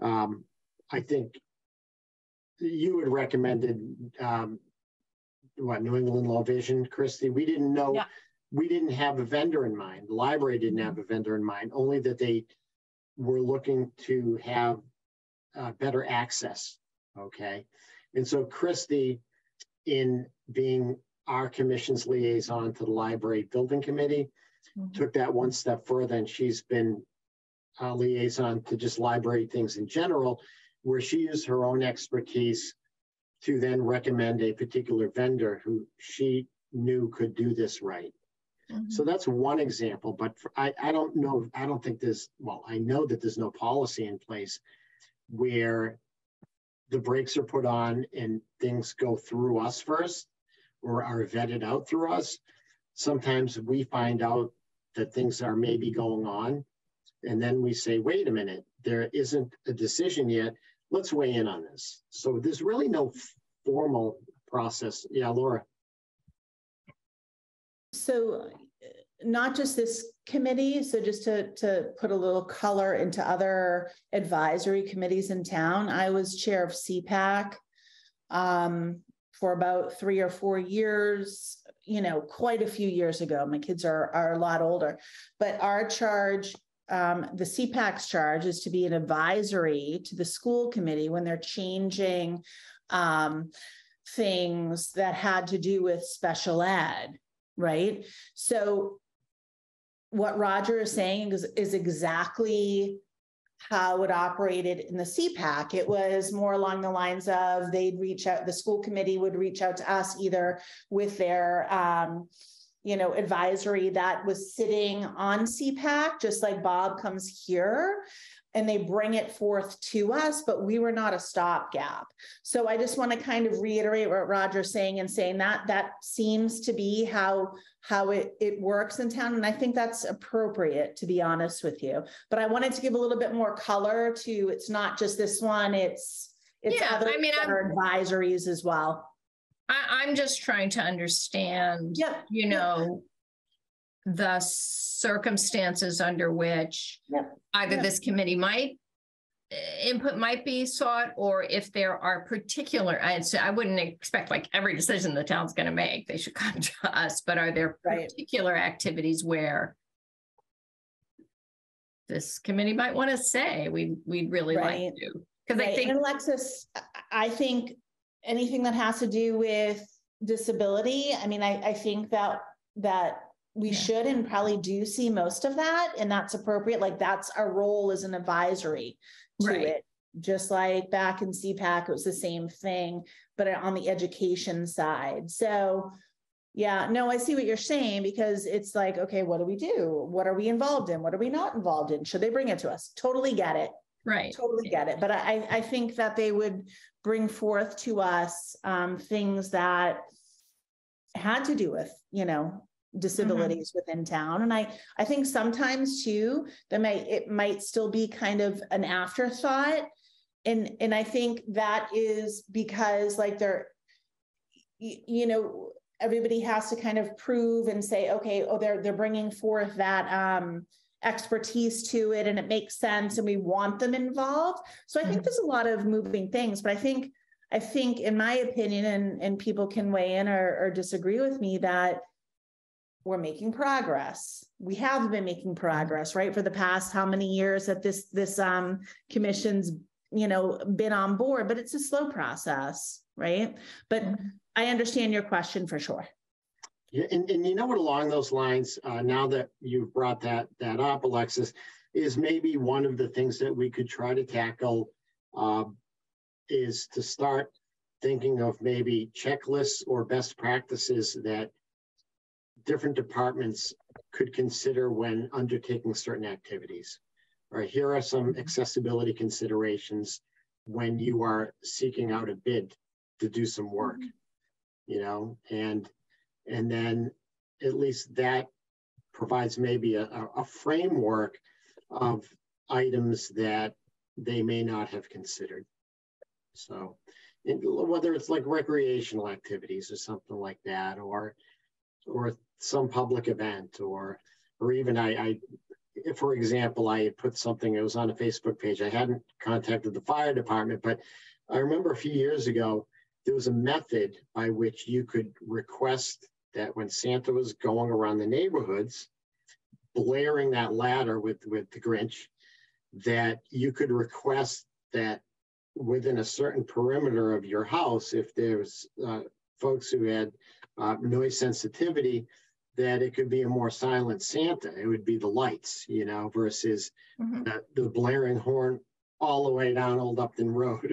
I think you had recommended New England Low Vision, Christy. We didn't know. Yeah. We didn't have a vendor in mind. The library didn't have a vendor in mind, only that they were looking to have better access, okay? And so Christy, in being our commission's liaison to the library building committee, took that one step further, and she's been a liaison to just library things in general, where she used her own expertise to then recommend a particular vendor who she knew could do this right. So that's one example, but I don't know, I don't think there's, well, I know that there's no policy in place where the brakes are put on and things go through us first or are vetted out through us. Sometimes we find out that things are maybe going on, and then we say, wait a minute, there isn't a decision yet. Let's weigh in on this. So there's really no formal process. Yeah, Laura. So not just this committee, so just to put a little color into other advisory committees in town, I was chair of CPAC for about 3 or 4 years, you know, quite a few years ago. My kids are a lot older, but our charge, the CPAC's charge is to be an advisory to the school committee when they're changing things that had to do with special ed. Right. So what Roger is saying is exactly how it operated in the CPAC. It was more along the lines of they'd reach out, the school committee would reach out to us either with their, advisory that was sitting on CPAC, just like Bob comes here, and they bring it forth to us, but we were not a stopgap. So I just want to kind of reiterate what Roger's saying and saying that seems to be how it works in town. And I think that's appropriate, to be honest with you. But I wanted to give a little bit more color to, it's not just this one, it's other advisories as well. I'm just trying to understand, the circumstances under which either this committee input might be sought, or if there are particular, I wouldn't expect like every decision the town's going to make, they should come to us, but are there particular activities where this committee might want to say, we'd really like to? Because I think, and Alexis, I think anything that has to do with disability, I mean, I think that we should and probably do see most of that, and that's appropriate. Like that's our role as an advisory to it. Just like back in CPAC, it was the same thing, but on the education side. So yeah, no, I see what you're saying, because it's like, okay, what do we do? What are we involved in? What are we not involved in? Should they bring it to us? Totally get it. Right. Totally get it. But I think that they would bring forth to us things that had to do with, disabilities within town. And I think sometimes too, it might still be kind of an afterthought. And I think that is because like everybody has to kind of prove and say, okay, they're bringing forth that expertise to it, and it makes sense, and we want them involved. So I think there's a lot of moving things, but I think in my opinion, and people can weigh in or disagree with me, that we're making progress. We have been making progress, right? For the past how many years that this commission's, been on board, but it's a slow process, right? But I understand your question for sure. Yeah, and what, along those lines, now that you've brought that up, Alexis, is maybe one of the things that we could try to tackle is to start thinking of maybe checklists or best practices that different departments could consider when undertaking certain activities. All right, here are some accessibility considerations when you are seeking out a bid to do some work, and then at least that provides maybe a framework of items that they may not have considered. So whether it's like recreational activities or something like that, or some public event, or even for example, I had put something, it was on a Facebook page. I hadn't contacted the fire department, but I remember a few years ago, there was a method by which you could request that when Santa was going around the neighborhoods, blaring that ladder with the Grinch, that you could request that within a certain perimeter of your house, if there's folks who had noise sensitivity, that it could be a more silent Santa. It would be the lights, versus the blaring horn all the way down Old Upton Road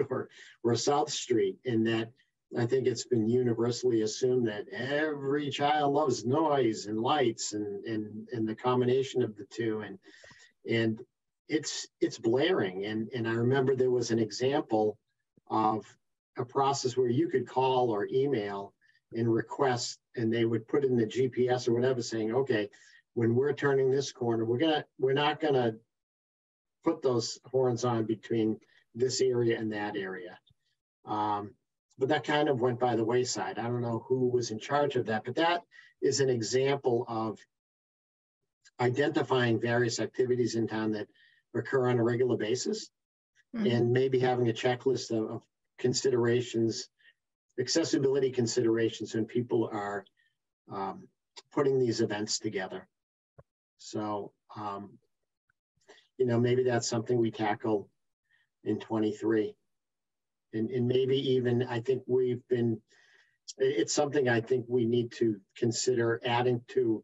or South Street. And that I think it's been universally assumed that every child loves noise and lights and the combination of the two. And it's blaring. And I remember there was an example of a process where you could call or email and request, and they would put in the GPS or whatever, saying, okay, when we're turning this corner, we're not gonna put those horns on between this area and that area. But that kind of went by the wayside. I don't know who was in charge of that, but that is an example of identifying various activities in town that occur on a regular basis, and maybe having a checklist of considerations, accessibility considerations when people are putting these events together. So, maybe that's something we tackle in 23. And maybe even, I think it's something I think we need to consider adding to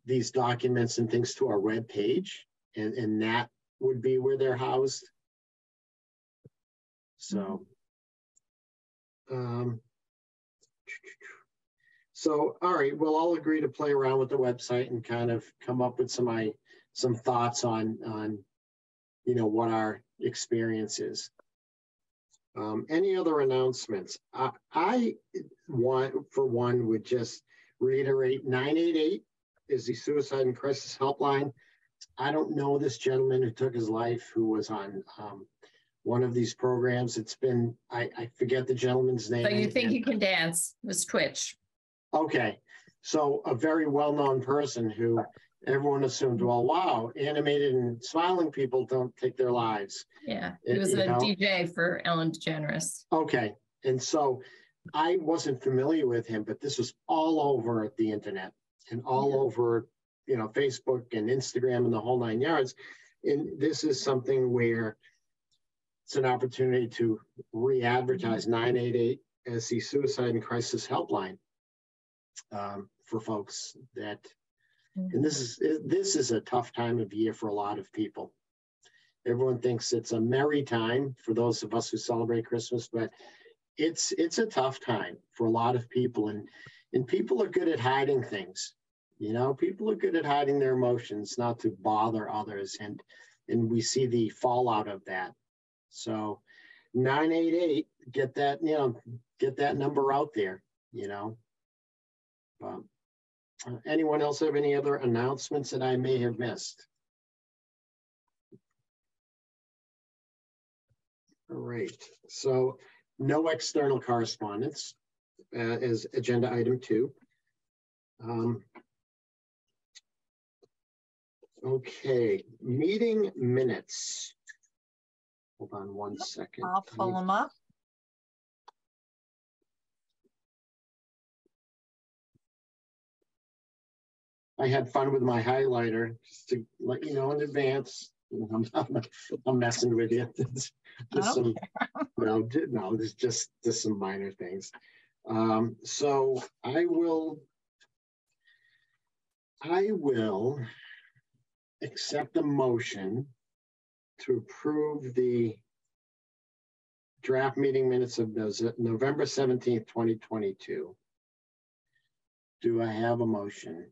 these documents and things to our web page, and that would be where they're housed. So, all right, well, I'll agree to play around with the website and kind of come up with some thoughts on what our experience is. Any other announcements? I would just reiterate 988 is the Suicide and Crisis Helpline. I don't know this gentleman who took his life who was on one of these programs. It's been, I forget the gentleman's name. So you think you can dance? It was Twitch. Okay. So a very well-known person who everyone assumed, well, wow, animated and smiling people don't take their lives. Yeah, he was a DJ for Ellen DeGeneres. Okay. And so I wasn't familiar with him, but this was all over the internet and all over, Facebook and Instagram and the whole 9 yards. And this is something where it's an opportunity to re-advertise 988 as the Suicide and Crisis Helpline for folks that, and this is a tough time of year for a lot of people. Everyone thinks it's a merry time for those of us who celebrate Christmas, but it's a tough time for a lot of people, and people are good at hiding things. People are good at hiding their emotions, not to bother others, and we see the fallout of that. So 988, get that number out there, Anyone else have any other announcements that I may have missed? All right, so no external correspondence as agenda item 2. Okay, meeting minutes. Hold on one second. I'll pull them up. I had fun with my highlighter just to let you know in advance. I'm messing with you. Just some, no, there's just some minor things. So I will accept the motion to approve the draft meeting minutes of November 17th, 2022. Do I have a motion?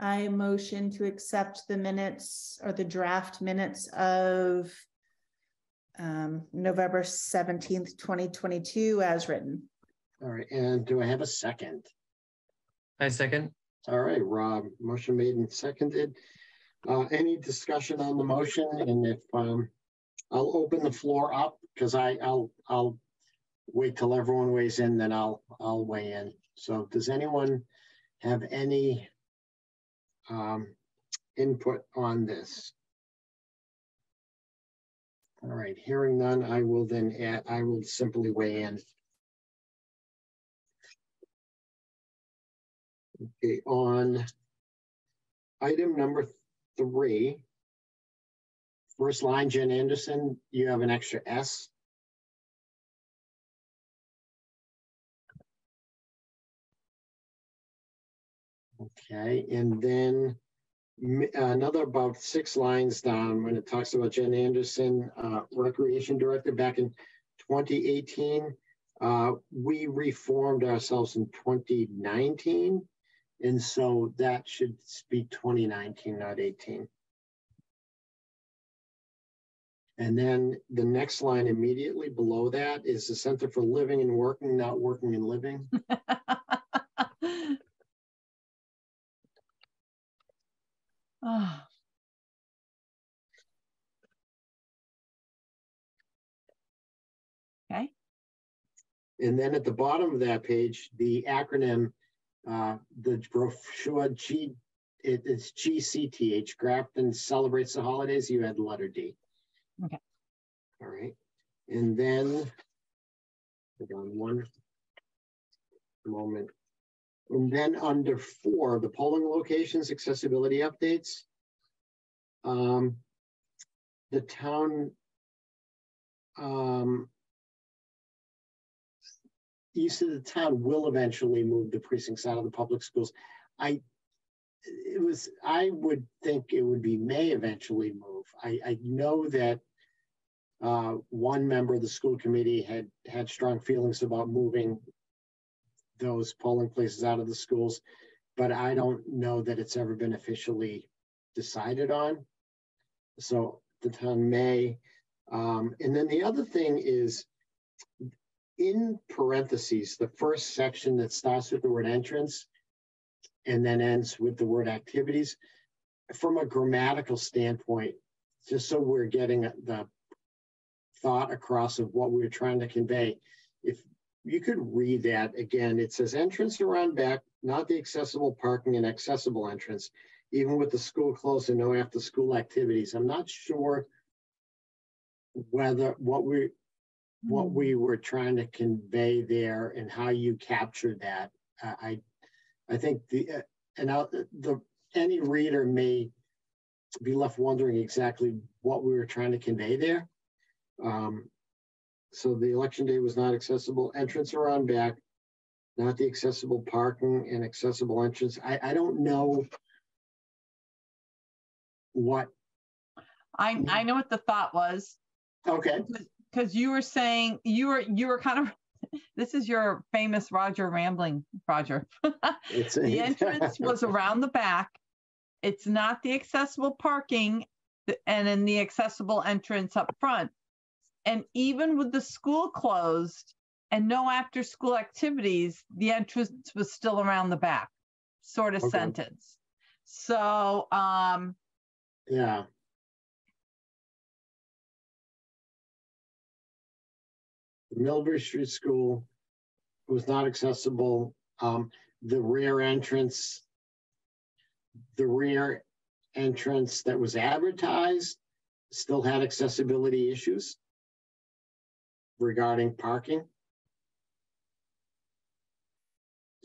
I motion to accept the minutes or the draft minutes of November 17th, 2022 as written. All right, and do I have a second? I second. All right, Rob, motion made and seconded. Any discussion on the motion? And if I'll open the floor up because I'll wait till everyone weighs in, then I'll weigh in. So does anyone have any input on this? All right, hearing none, I will simply weigh in. Okay, on item number 3, first line, Jen Anderson, you have an extra S. Okay, and then another about 6 lines down when it talks about Jen Anderson, Recreation Director back in 2018. We reformed ourselves in 2019. And so that should be 2019, not 18. And then the next line immediately below that is the Center for Living and Working, not Working and Living. Oh. Okay. And then at the bottom of that page, the acronym, the brochure it's GCTH, Grafton Celebrates the Holidays. You had the letter D. Okay. All right. And then, hold on one moment. And then under 4, the polling locations, accessibility updates. The town, east of the town will eventually move the precincts out of the public schools. I would think it would be may eventually move. I know that one member of the school committee had strong feelings about moving those polling places out of the schools, but I don't know that it's ever been officially decided on. So the town may. And then the other thing is, in parentheses, the first section that starts with the word entrance and then ends with the word activities, from a grammatical standpoint, just so we're getting the thought across of what we were trying to convey, if you could read that again, it says entrance around back, not the accessible parking and accessible entrance, even with the school closed and no after school activities. I'm not sure whether what we were trying to convey there and how you captured that. I think any reader may be left wondering exactly what we were trying to convey there. So the election day was not accessible. Entrance around back, not the accessible parking and accessible entrance. I don't know what. I know what the thought was. Okay. Because you were saying you were kind of, this is your famous Roger rambling, Roger. The entrance was around the back. It's not the accessible parking and then the accessible entrance up front. And even with the school closed, and no after school activities, the entrance was still around the back, sort of sentence. So, yeah. The Millbury Street School was not accessible. The rear entrance that was advertised still had accessibility issues regarding parking.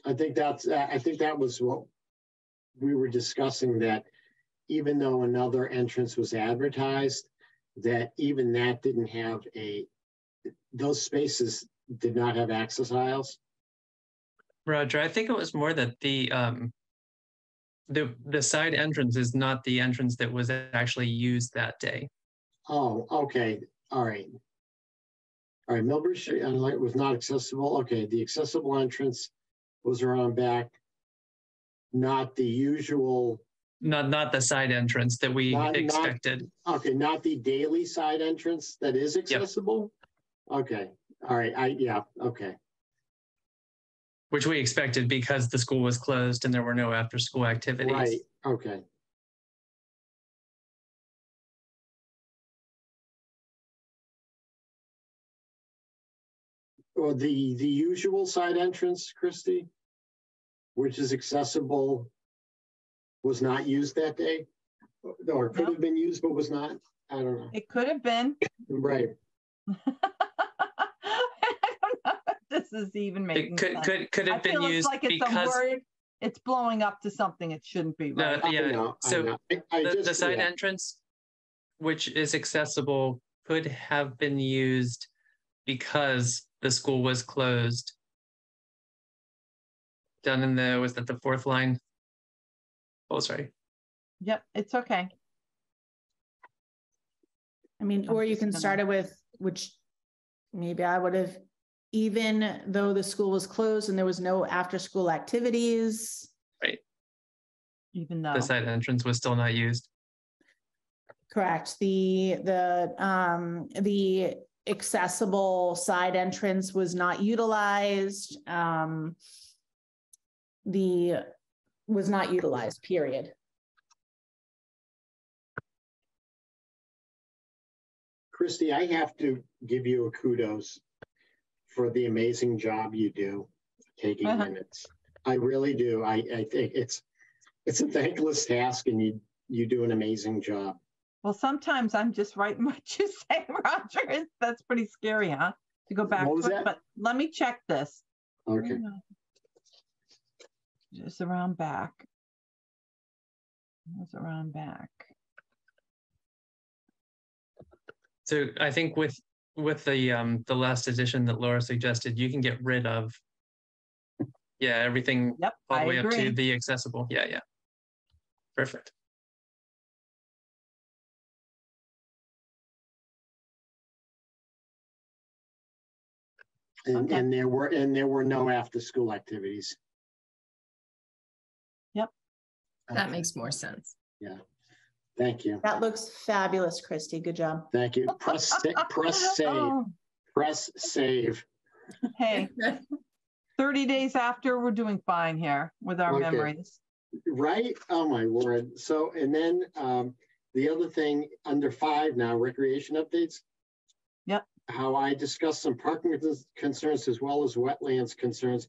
I think that was what we were discussing, that even though another entrance was advertised, that even that didn't have those spaces did not have access aisles. Roger, I think it was more that the side entrance is not the entrance that was actually used that day. Oh, okay. All right. All right. Millbury Street was not accessible. Okay. The accessible entrance was around back, not the usual. Not the side entrance that we expected. Okay. Not the daily side entrance that is accessible. Yep. Okay. All right. Yeah. Okay. Which we expected because the school was closed and there were no after school activities. Right. Okay. Or the usual side entrance, Christy, which is accessible, was not used that day, or could have been used but was not. I don't know. It could have been. Right. This is even making sense. Could have been used like it's because a word, it's blowing up to something it shouldn't be. Right? The side entrance, which is accessible, could have been used because the school was closed. Down in was that the fourth line? Oh, sorry. Yep, it's okay. I mean, or you can start it with, which maybe I would have, even though the school was closed and there was no after school activities. Right. Even though the side entrance was still not used. Correct. The accessible side entrance was not utilized. Was not utilized, period. Christy, I have to give you a kudos for the amazing job you do taking minutes. I really do. I think it's a thankless task, and you do an amazing job. Well, sometimes I'm just writing what you say, Roger. That's pretty scary, huh? To go back to it, but let me check this. Okay. Just around back. It's around back. So I think with the last edition that Laura suggested, you can get rid of everything all the way up to the accessible. Yeah. Perfect. And there were no after school activities. Yep. That makes more sense. Yeah. Thank you. That looks fabulous, Christy. Good job. Thank you. Press save. Press save. Hey, 30 days after, we're doing fine here with our memories. Right? Oh my word. So, and then the other thing under 5 now, recreation updates. Yep. How I discussed some parking concerns as well as wetlands concerns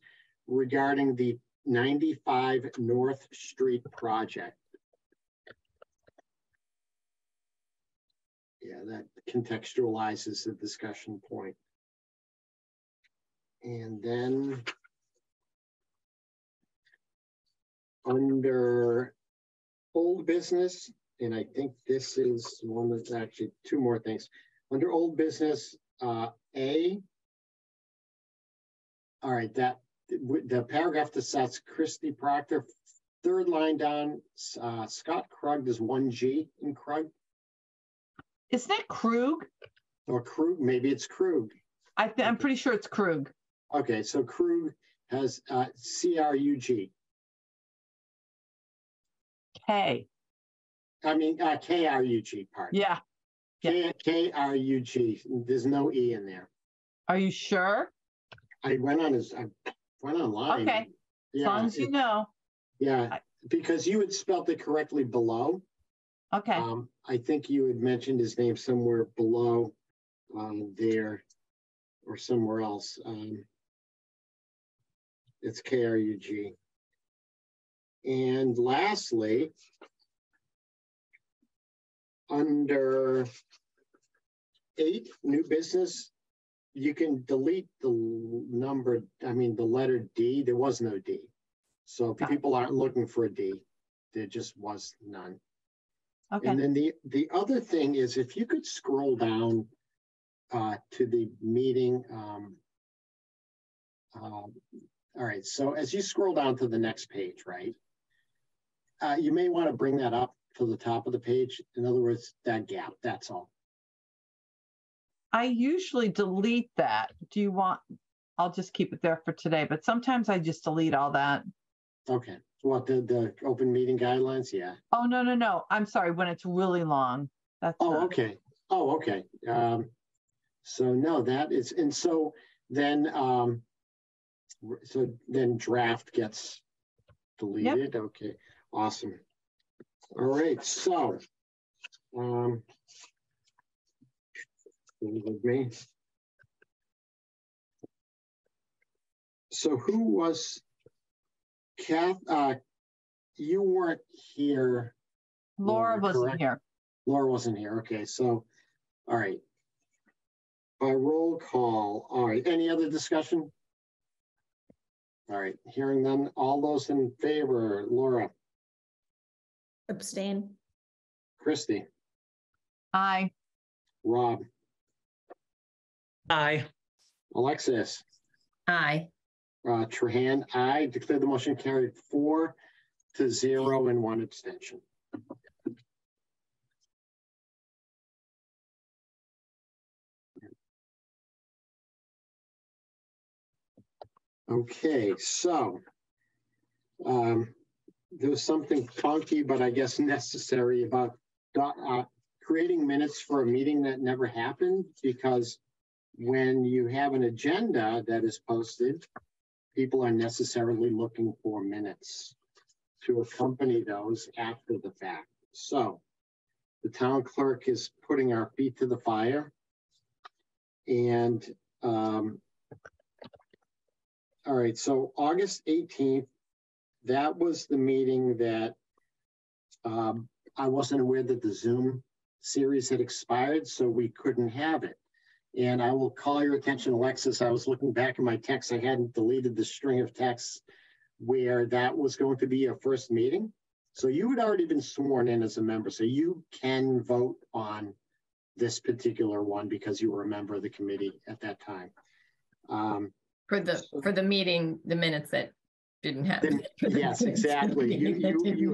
regarding the 95 North Street project. Yeah, that contextualizes the discussion point. And then under old business, and I think this is one that's actually 2 more things. Under old business, A, all right, that the paragraph that says Christy Proctor, 3rd line down, Scott Krug, there's 1 G in Krug. Isn't it Krug? Or Krug, maybe it's Krug. I'm pretty sure it's Krug. Okay, so Krug has C-R-U-G. K. I mean, K-R-U-G, pardon. Yeah. K-R-U-G. There's no E in there. Are you sure? I went online. Okay, yeah, as long as you know. Yeah, because you had spelled it correctly below. Okay. I think you had mentioned his name somewhere below there or somewhere else. It's KRUG. And lastly, under 8, new business, you can delete the the letter D. There was no D. So people aren't looking for a D. There just was none. Okay. And then the other thing is, if you could scroll down to the meeting. All right. So as you scroll down to the next page, right, you may want to bring that up to the top of the page. In other words, that gap. That's all. I usually delete that. Do you want? I'll just keep it there for today. But sometimes I just delete all that. Okay. What, the open meeting guidelines? Yeah. Oh, no. I'm sorry. When it's really long. That's okay. Oh, okay. So no, that is, and so then draft gets deleted. Yep. Okay. Awesome. All right. So with me. So who was Kath? You weren't here. Laura wasn't here. Laura wasn't here. Okay. So, all right. By roll call. All right. Any other discussion? All right. Hearing none. All those in favor. Laura. Abstain. Christy. Aye. Rob. Aye. Alexis. Aye. Trahan, aye. Declare the motion carried 4-0 and 1 abstention. Okay, so there was something funky, but I guess necessary about creating minutes for a meeting that never happened, because when you have an agenda that is posted, people are necessarily looking for minutes to accompany those after the fact. So the town clerk is putting our feet to the fire. And all right, so August 18th, that was the meeting that I wasn't aware that the Zoom series had expired, so we couldn't have it. And I will call your attention, Alexis, I was looking back in my text. I hadn't deleted the string of texts where that was going to be your first meeting. So you had already been sworn in as a member. So you can vote on this particular one because you were a member of the committee at that time. For the meeting, the minutes that didn't happen. Yes, exactly. You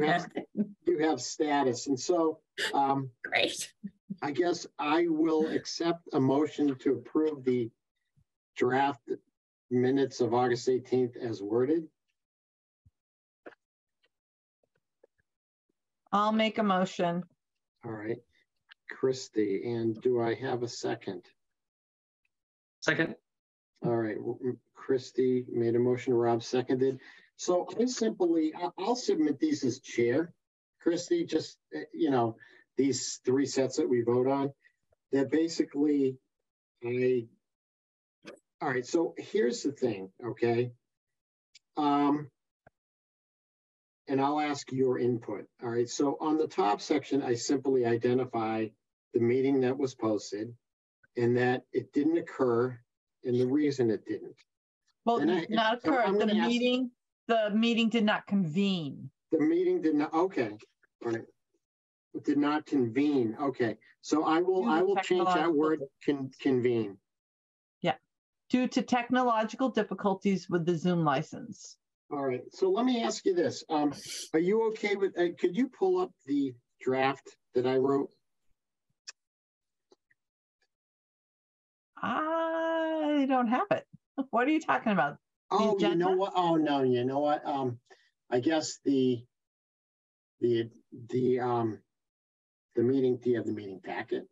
have status. And so great. I guess I will accept a motion to approve the draft minutes of August 18th as worded. I'll make a motion. All right, Christy, and do I have a second? Second. All right, Christy made a motion, Rob seconded. So I'll submit these as chair. Christy, just, these 3 sets that we vote on, that basically all right, so here's the thing, okay? And I'll ask your input. All right, so on the top section, I simply identify the meeting that was posted and that it didn't occur and the reason it didn't. Well, it did not occur. So the meeting did not convene. The meeting did not, okay, all right. It did not convene. Okay, so I will change that word, convene. Yeah, due to technological difficulties with the Zoom license. All right, so let me ask you this. Are you okay with, could you pull up the draft that I wrote? I don't have it. What are you talking about? Oh, you know what? Oh, no, you know what? I guess the meeting, do you have the meeting packet?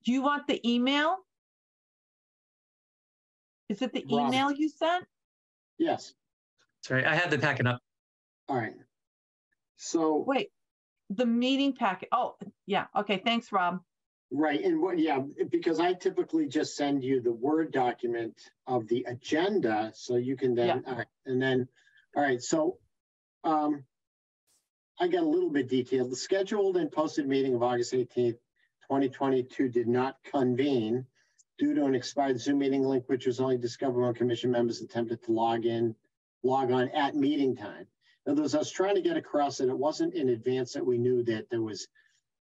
Do you want the email? Is it the Rob. email you sent? Yes. Sorry, I had the packet up. All right. So wait, the meeting packet. Oh, yeah. Okay. Thanks, Rob. right. And what, yeah, because I typically just send you the Word document of the agenda so you can then, all right. And then, all right. So I got a little bit detailed. The scheduled and posted meeting of August 18th, 2022 did not convene due to an expired Zoom meeting link, which was only discovered when commission members attempted to log on at meeting time. In other words, I was trying to get across that it wasn't in advance that we knew that there was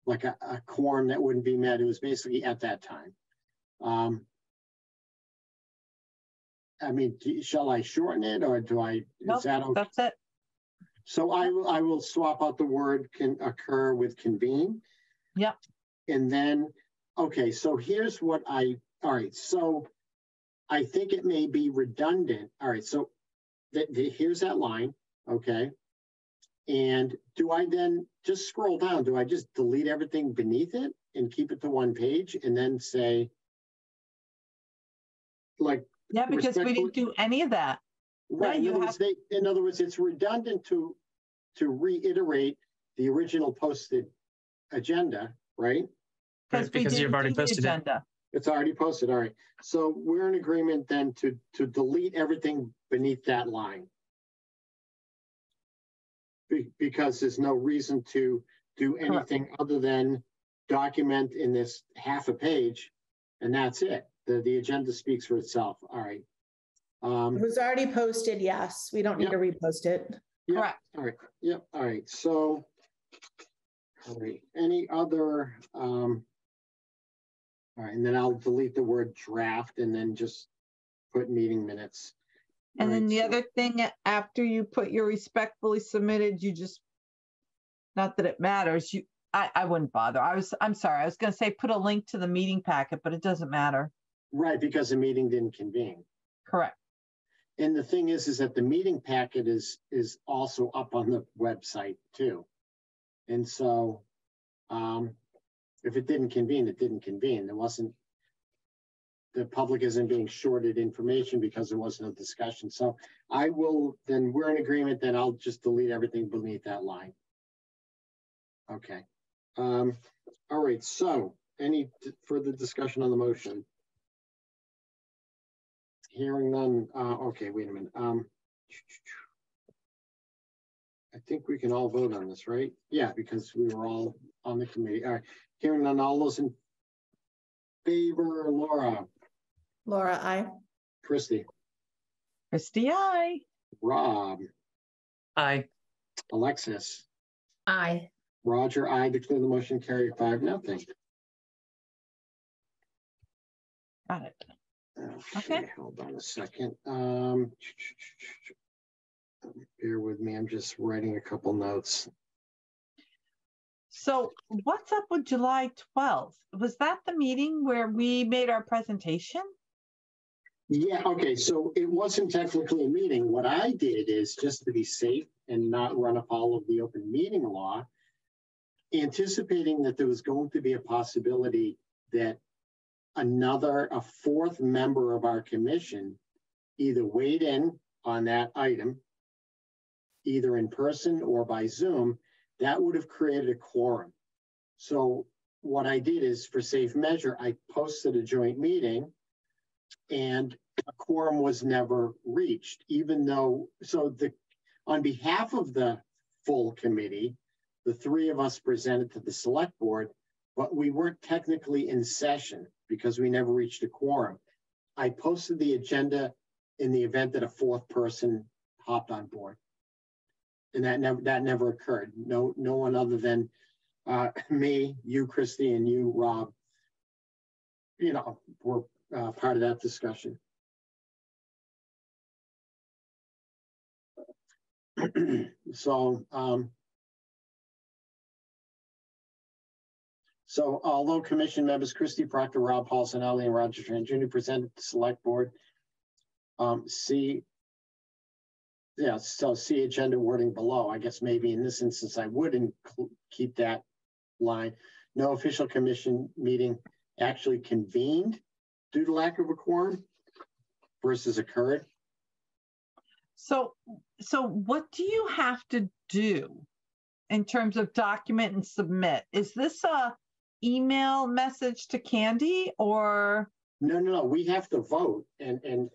like a quorum that wouldn't be met. It was basically at that time. I mean, shall I shorten it or do I, nope, is that okay? That's it. So I will swap out the word can occur with convene. Yep. And then, okay, so here's what all right, so I think it may be redundant. All right, so here's that line, okay? And do I then just scroll down? Do I just delete everything beneath it and keep it to one page and then say, like, yeah, because we didn't do any of that. Right. In other words, it's redundant to reiterate the original posted agenda, right? Because you've already posted it. It's already posted. All right. So we're in agreement then to delete everything beneath that line. Because there's no reason to do anything other than document in this half a page, and that's it. The agenda speaks for itself. All right. It was already posted, yes. We don't need to repost it. Yep. Correct. All right. Yep. All right. So, all right. Any other, all right. And then I'll delete the word draft and then just put meeting minutes. And then the other thing, after you put your respectfully submitted, you just, not that it matters, I wouldn't bother. I'm sorry. I was going to say put a link to the meeting packet, but it doesn't matter. Right. Because the meeting didn't convene. Correct. And the thing is that the meeting packet is also up on the website too. And so if it didn't convene, it didn't convene. There wasn't, the public isn't being shorted information because there wasn't a discussion. So I will, then we're in agreement, then I'll just delete everything beneath that line. Okay. All right, so any further discussion on the motion? Hearing none. Okay, wait a minute. I think we can all vote on this, right? Yeah, because we were all on the committee. All right, hearing none. All those in favor, Laura. Laura, aye. Christy. Christy, aye. Rob. Aye. Alexis. Aye. Roger, I declare the motion carried 5-0. Got it. Okay, hold on a second. Bear with me. I'm just writing a couple notes. So what's up with July 12th? Was that the meeting where we made our presentation? Yeah, okay. So it wasn't technically a meeting. What I did is, just to be safe and not run afoul of the open meeting law, anticipating that there was going to be a possibility that a fourth member of our commission either weighed in on that item, either in person or by Zoom, that would have created a quorum. So what I did is, for safe measure, I posted a joint meeting and a quorum was never reached, even though, on behalf of the full committee, the three of us presented to the select board, but we weren't technically in session because we never reached a quorum. I posted the agenda in the event that a fourth person hopped on board. And that never occurred. No one other than me, you, Christy, and you, Rob, were part of that discussion. So although commission members Christy Proctor, Rob Paulson-Ellie, and Roger Tran Jr. presented to select board, see agenda wording below. I guess maybe in this instance, I would keep that line. No official commission meeting actually convened due to lack of a quorum. versus occurred. So what do you have to do in terms of document and submit? Is this a email message to Candy or? No. We have to vote and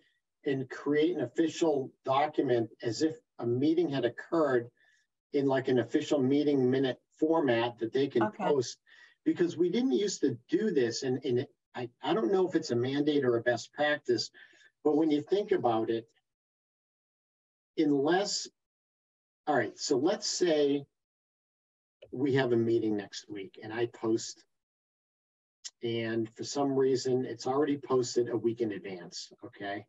create an official document as if a meeting had occurred in like an official meeting minute format that they can post, because we didn't used to do this. And I don't know if it's a mandate or a best practice, but when you think about it, all right, so let's say we have a meeting next week and I post, and for some reason it's already posted a week in advance, okay?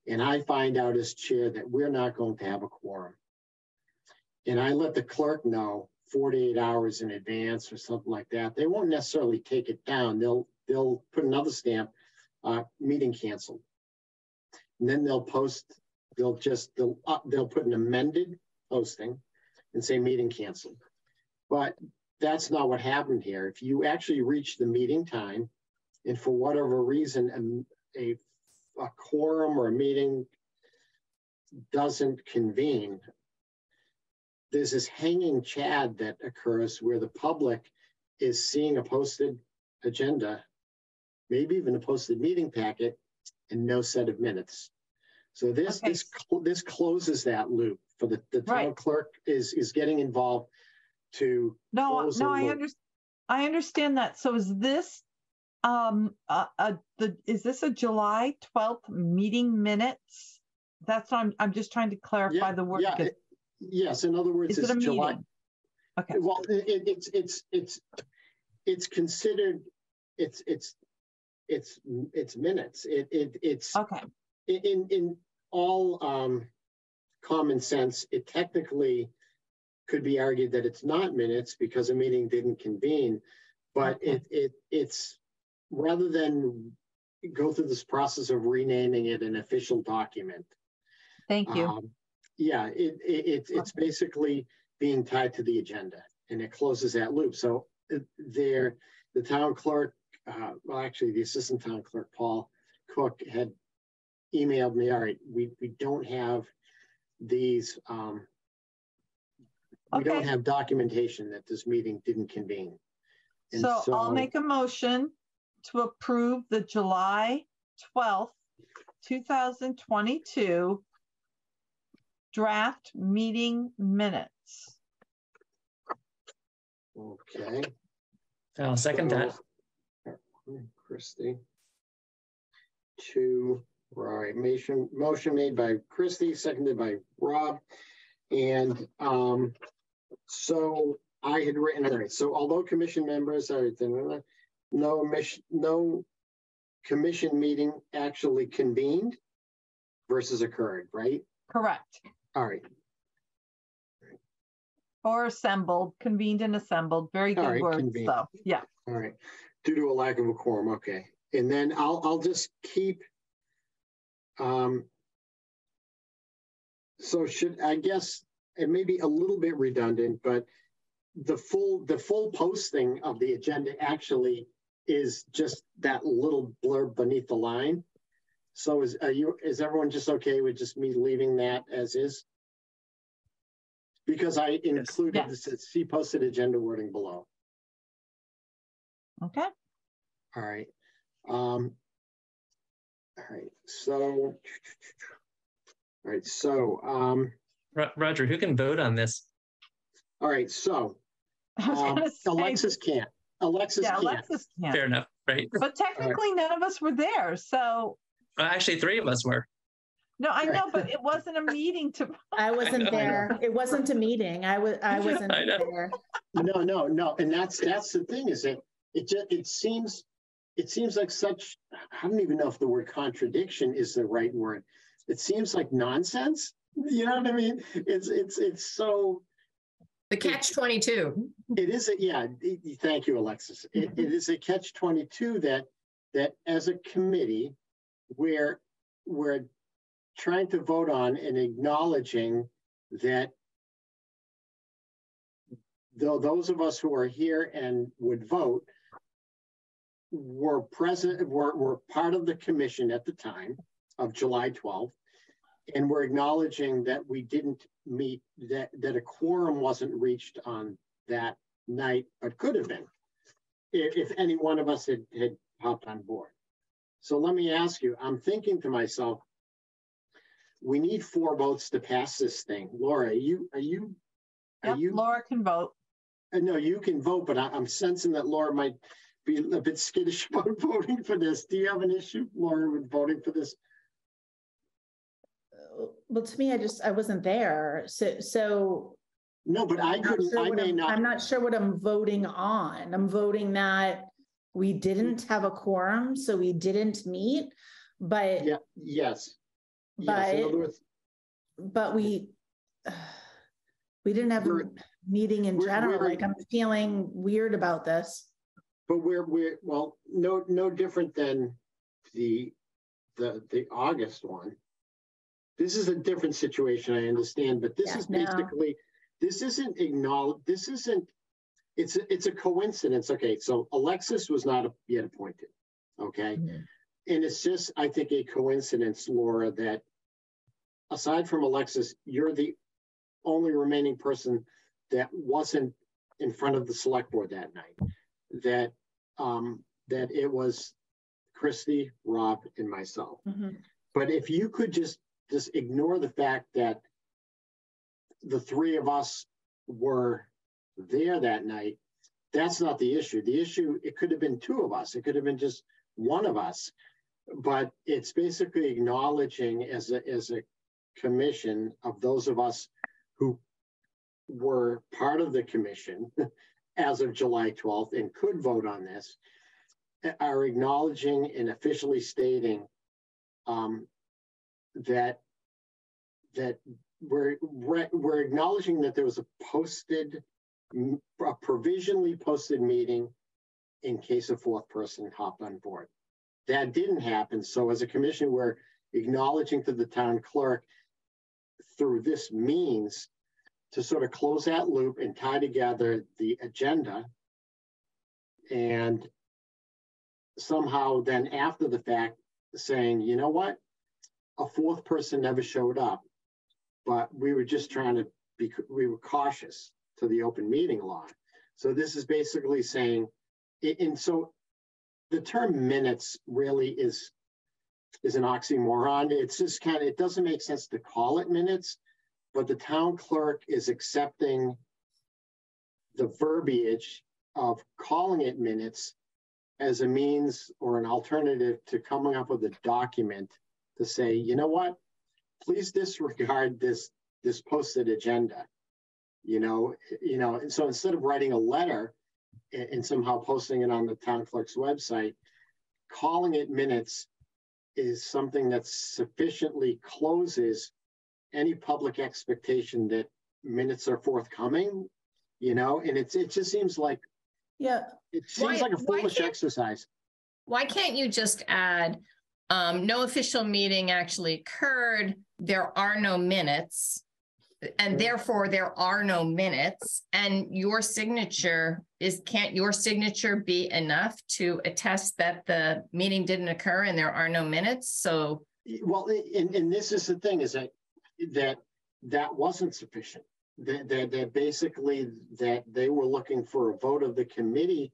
And I find out as chair that we're not going to have a quorum. And I let the clerk know 48 hours in advance or something like that. They won't necessarily take it down. They'll put another stamp, meeting canceled. And then they'll post, they'll put an amended posting and say meeting canceled. But that's not what happened here. If you actually reach the meeting time and for whatever reason, a quorum or a meeting doesn't convene, there's this hanging chad that occurs where the public is seeing a posted agenda, maybe even a posted meeting packet, and no set of minutes. So this closes that loop for the town clerk is getting involved to close the loop. I understand that. So is this is this a July 12th meeting minutes? That's what I'm just trying to clarify the word. Yeah. Yes, in other words, it's July. Meeting? Okay. Well, it's considered it's minutes. It's okay. In all common sense, it technically could be argued that it's not minutes because a meeting didn't convene, but it's rather than go through this process of renaming it an official document. Thank you. Yeah, it's basically being tied to the agenda, and it closes that loop. So the town clerk, well, actually the assistant town clerk, Paul Cook, had emailed me, all right, we don't have these, we don't have documentation that this meeting didn't convene. And so I'll make a motion to approve the July 12th, 2022 draft meeting minutes. Okay. I'll second that. Christy. Right. Motion made by Christy, seconded by Rob. And so I had written, all right, so although commission members are, no commission meeting actually convened versus occurred, right? Correct. All right. Or assembled, convened and assembled. Very good words, convened. though. Yeah. All right. Due to a lack of a quorum. Okay. And then I'll just keep. So I guess it may be a little bit redundant, but the full posting of the agenda actually is just that little blurb beneath the line. So is everyone just okay with just me leaving that as is? Because I included the see posted agenda wording below. Okay. All right. All right. So. All right. So. Roger, who can vote on this? All right. So. Alexis can't. Alexis can't. Fair enough. Right. But technically, none of us were there. So. Actually, 3 of us were. No, I know, but it wasn't a meeting to. I wasn't there. It wasn't a meeting. I wasn't there. No, and that's the thing is that it seems like such. I don't even know if the word contradiction is the right word. It seems like nonsense. You know what I mean? It's so. The catch-22. It is thank you, Alexis. It is a catch-22 that as a committee we're trying to vote on and acknowledging that though those of us who are here and would vote were present, were part of the commission at the time, of July 12th. And we're acknowledging that we didn't meet, that a quorum wasn't reached on that night, but could have been if any one of us had hopped on board. So let me ask you, I'm thinking to myself, we need 4 votes to pass this thing. Laura, Laura can vote. No, you can vote, but I'm sensing that Laura might be a bit skittish about voting for this. Do you have an issue, Laura, with voting for this? Well, to me, I wasn't there. So no, but I couldn't, sure I may not. I'm not sure what I'm voting on. I'm voting that we didn't have a quorum, so we didn't meet, but yeah, yes. But, yes, in other words, but we didn't have a meeting in general. Like, I'm feeling weird about this. But we're well, no different than the August one. This is a different situation, I understand, but this is basically, this isn't acknowledged, this isn't, it's a coincidence. Okay, so Alexis was not yet appointed, okay? Mm-hmm. And it's just, I think, a coincidence, Laura, that aside from Alexis, you're the only remaining person that wasn't in front of the select board that night. That it was Christy, Rob, and myself. Mm-hmm. But if you could just ignore the fact that the 3 of us were there that night, that's not the issue. The issue, it could have been 2 of us. It could have been just 1 of us. But it's basically acknowledging as a commission of those of us who were part of the commission as of July 12th and could vote on this, are acknowledging and officially stating that we're acknowledging that there was a provisionally posted meeting in case a 4th person hopped on board. That didn't happen. So as a commission, we're acknowledging to the town clerk through this means to sort of close that loop and tie together the agenda. And somehow then after the fact saying, you know what, a 4th person never showed up, but we were just trying to we were cautious to the open meeting law. So this is basically saying, and so the term minutes really is an oxymoron. It's just kind of, it doesn't make sense to call it minutes, but the town clerk is accepting the verbiage of calling it minutes as a means or an alternative to coming up with a document to say, you know what, please disregard this posted agenda. And so instead of writing a letter and somehow posting it on the town clerk's website, calling it minutes is something that sufficiently closes any public expectation that minutes are forthcoming, and it just seems like, it seems like a foolish exercise. Why can't you just add, no official meeting actually occurred, there are no minutes, and therefore there are no minutes, and your signature can't your signature be enough to attest that the meeting didn't occur and there are no minutes? So, well, and this is the thing, is that wasn't sufficient. That basically that they were looking for a vote of the committee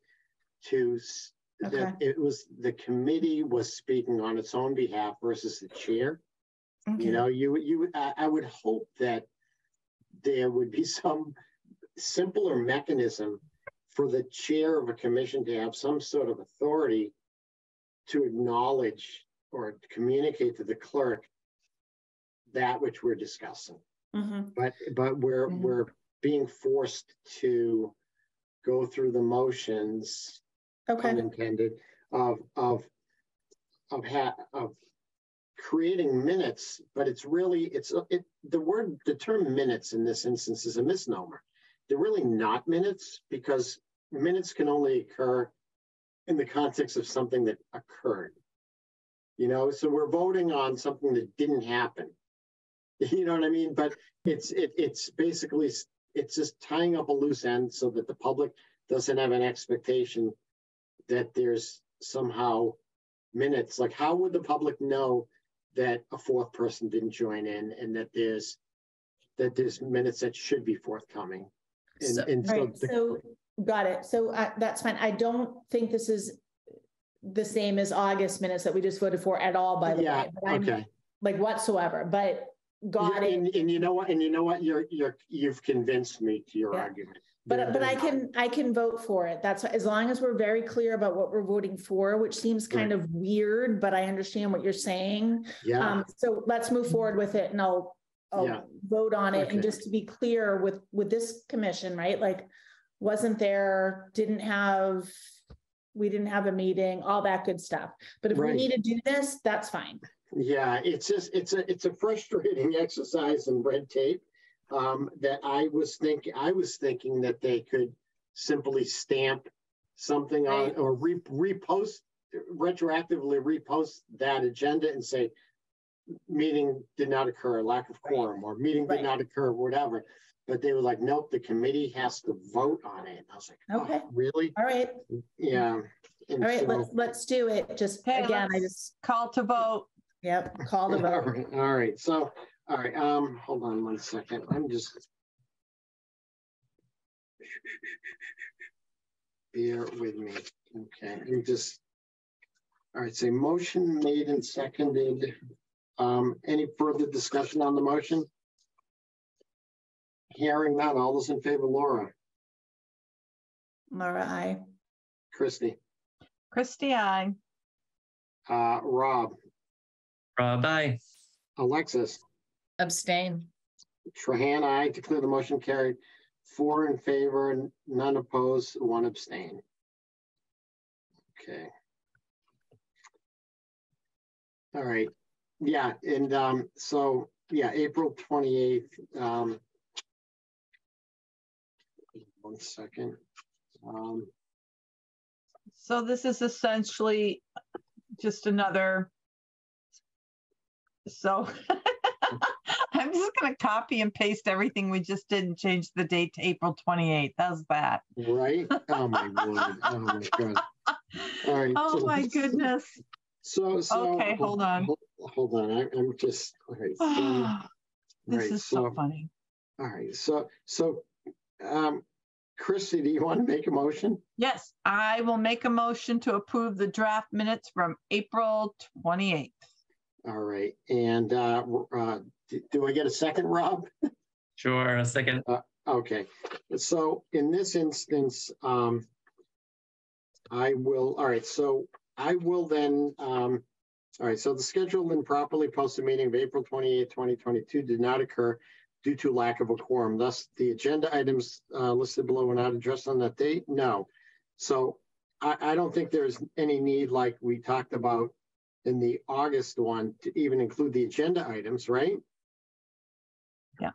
that it was the committee was speaking on its own behalf versus the chair. Okay. I would hope that there would be some simpler mechanism for the chair of a commission to have some sort of authority to acknowledge or communicate to the clerk that which we're discussing. Mm-hmm. But we're being forced to go through the motions, unintended, of creating minutes, but it's really the term minutes in this instance is a misnomer. They're really not minutes, because minutes can only occur in the context of something that occurred. So we're voting on something that didn't happen. You know what I mean? But it's basically, it's just tying up a loose end so that the public doesn't have an expectation that there's somehow minutes. Like, how would the public know that a fourth person didn't join in, and that there's minutes that should be forthcoming. So got it. So that's fine. I don't think this is the same as August minutes that we just voted for at all, by the way. Okay. Like whatsoever, but got it. And you know what, you've convinced me to your argument. But I can vote for it. That's as long as we're very clear about what we're voting for, which seems kind of weird, but I understand what you're saying. Yeah. So let's move forward with it, and I'll vote on it. Okay. And just to be clear with this commission, right? Like, we didn't have a meeting, all that good stuff. But if we need to do this, that's fine. Yeah, it's a frustrating exercise in red tape. That I was thinking that they could simply stamp something on or repost, retroactively repost that agenda and say meeting did not occur, lack of quorum, or meeting did not occur, whatever. But they were like, nope, the committee has to vote on it. And I was like, okay, really? All right. Yeah. And all right, let's do it. Just again, I just call to vote. Yep, call to vote. All right. So, all right. Hold on 1 second. I'm just bear with me. Okay. I'm just all right. So, motion made and seconded. Any further discussion on the motion? Hearing none. All those in favor, Laura. Laura, aye. Christy. Christy, aye. Rob. Rob, aye. Alexis. Abstain. Trahan, aye. Declare the motion carried. 4 in favor, none opposed, 1 abstain. Okay. All right. Yeah, and so yeah, April 28th. 1 second. So this is essentially just another. So I'm just going to copy and paste everything we just did and change the date to April 28th. How's that? Right? Oh my word. Oh my God. All right. Oh my goodness. So okay, hold on. Hold on. I'm just all right. So, this is so funny. All right. So Christy, do you want to make a motion? Yes, I will make a motion to approve the draft minutes from April 28th. All right. And do I get a second, Rob? Sure, a second. Okay. So in this instance, I will, all right. So I will then, all right. So the scheduled and properly posted meeting of April 28th, 2022 did not occur due to lack of a quorum. Thus, the agenda items listed below were not addressed on that date? No. So I don't think there's any need, like we talked about in the August one, to even include the agenda items, right? Yeah.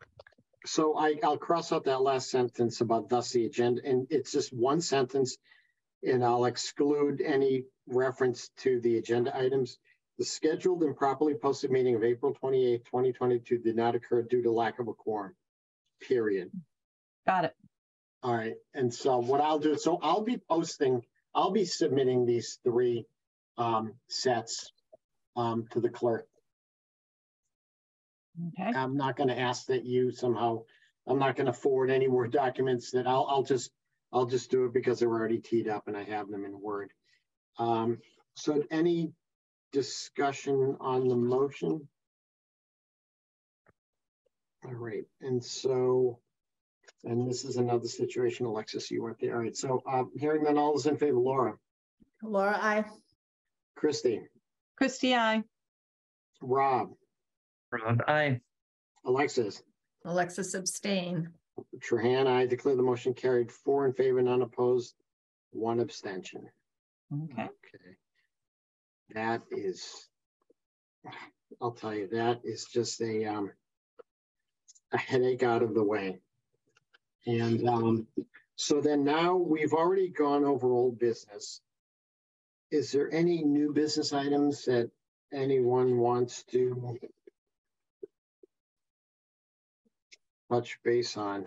So I'll cross out that last sentence about thus the agenda, and it's just one sentence, and I'll exclude any reference to the agenda items. The scheduled and properly posted meeting of April 28th, 2022 did not occur due to lack of a quorum, period. Got it. All right. And so what I'll do, so I'll be submitting these 3 sets to the clerk. Okay. I'm not going to ask that you somehow, I'm not going to forward any more documents that I'll just do it because they're already teed up and I have them in Word. So any discussion on the motion? All right. And so, and this is another situation, Alexis, you weren't there. All right. So hearing none, all those in favor, Laura. Laura, aye. Christy. Christy, aye. Rob. Rob, aye. Alexis. Alexis, abstain. Trahan, I declare the motion carried. 4 in favor, none opposed, 1 abstention. Okay. Okay. That is, I'll tell you, that is just a headache out of the way. And so then now we've already gone over old business. Is there any new business items that anyone wants to touch base on?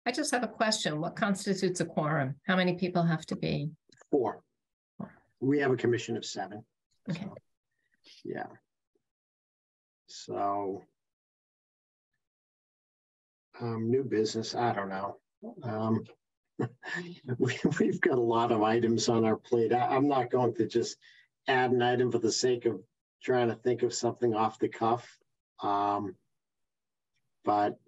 I just have a question. What constitutes a quorum? How many people have to be? 4. We have a commission of 7. Okay. So, yeah. So, new business, I don't know. We've got a lot of items on our plate. I'm not going to just add an item for the sake of trying to think of something off the cuff. But,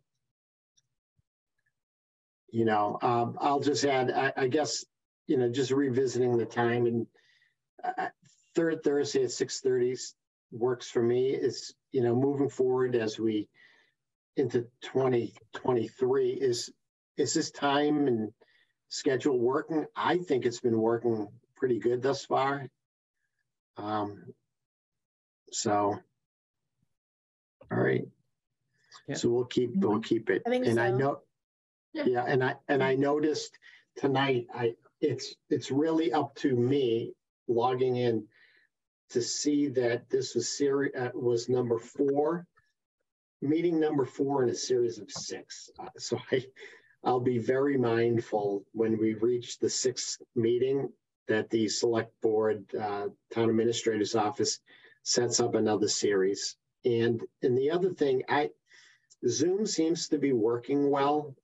you know, I'll just add, I guess, you know, just revisiting the time, and third Thursday at 6:30 works for me. Is, you know, moving forward as we into 2023, is this time and schedule working? I think it's been working pretty good thus far. So, all right. Yeah. So we'll keep it. I think and so. I know, yeah, and I noticed tonight, it's really up to me logging in to see that this was number 4, meeting number 4 in a series of 6. So I'll be very mindful when we reach the 6th meeting that the select board, town administrator's office sets up another series. And the other thing, Zoom seems to be working well.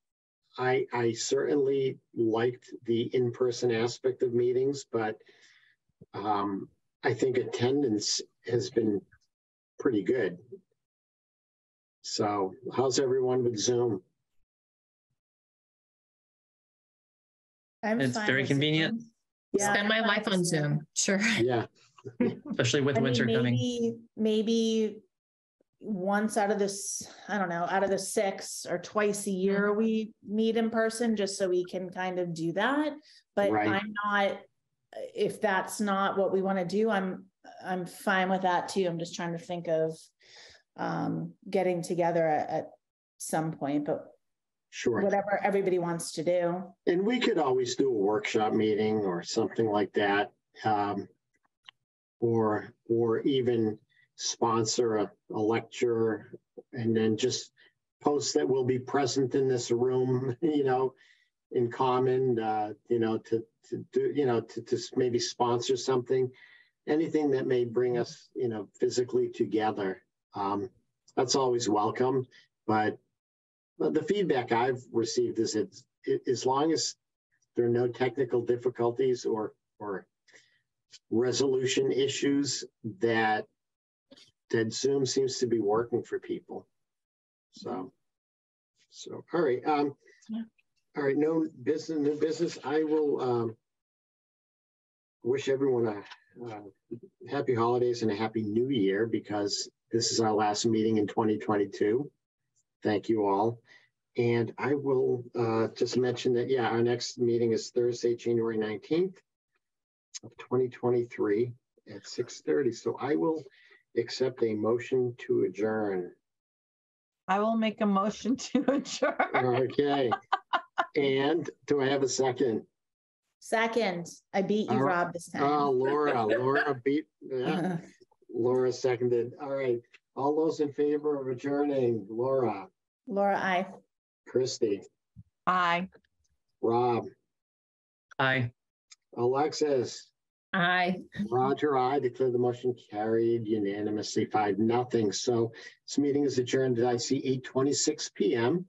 I certainly liked the in-person aspect of meetings, but I think attendance has been pretty good. So how's everyone with Zoom? It's very convenient. Yeah, spend my life on Zoom. Sure. Yeah. Especially with winter coming. Maybe once out of this, I don't know, out of the 6 or twice a year, we meet in person just so we can kind of do that. But right. I'm not, if that's not what we want to do, I'm fine with that too. I'm just trying to think of getting together at some point, but sure, whatever everybody wants to do. And we could always do a workshop meeting or something like that, or even sponsor a lecture and then just post that we'll be present in this room, you know, in common, you know, to do, you know, to maybe sponsor something, anything that may bring us, you know, physically together. That's always welcome. But the feedback I've received is as long as there are no technical difficulties or resolution issues, that Zoom seems to be working for people. So all right. All right, no business. I will wish everyone a happy holidays and a happy new year, because this is our last meeting in 2022. Thank you all. And I will just mention that, yeah, our next meeting is Thursday, January 19th of 2023 at 6:30. So I will accept a motion to adjourn. I will make a motion to adjourn. Okay. And do I have a second? Second. I beat you, Rob, this time. Oh, Laura beat. Yeah. Laura seconded. All right. All those in favor of adjourning? Laura. Laura, aye. Christy. Aye. Rob. Aye. Alexis. Aye. Roger, I declare the motion carried unanimously, 5-0. So this meeting is adjourned at, I see, 8:26 p.m.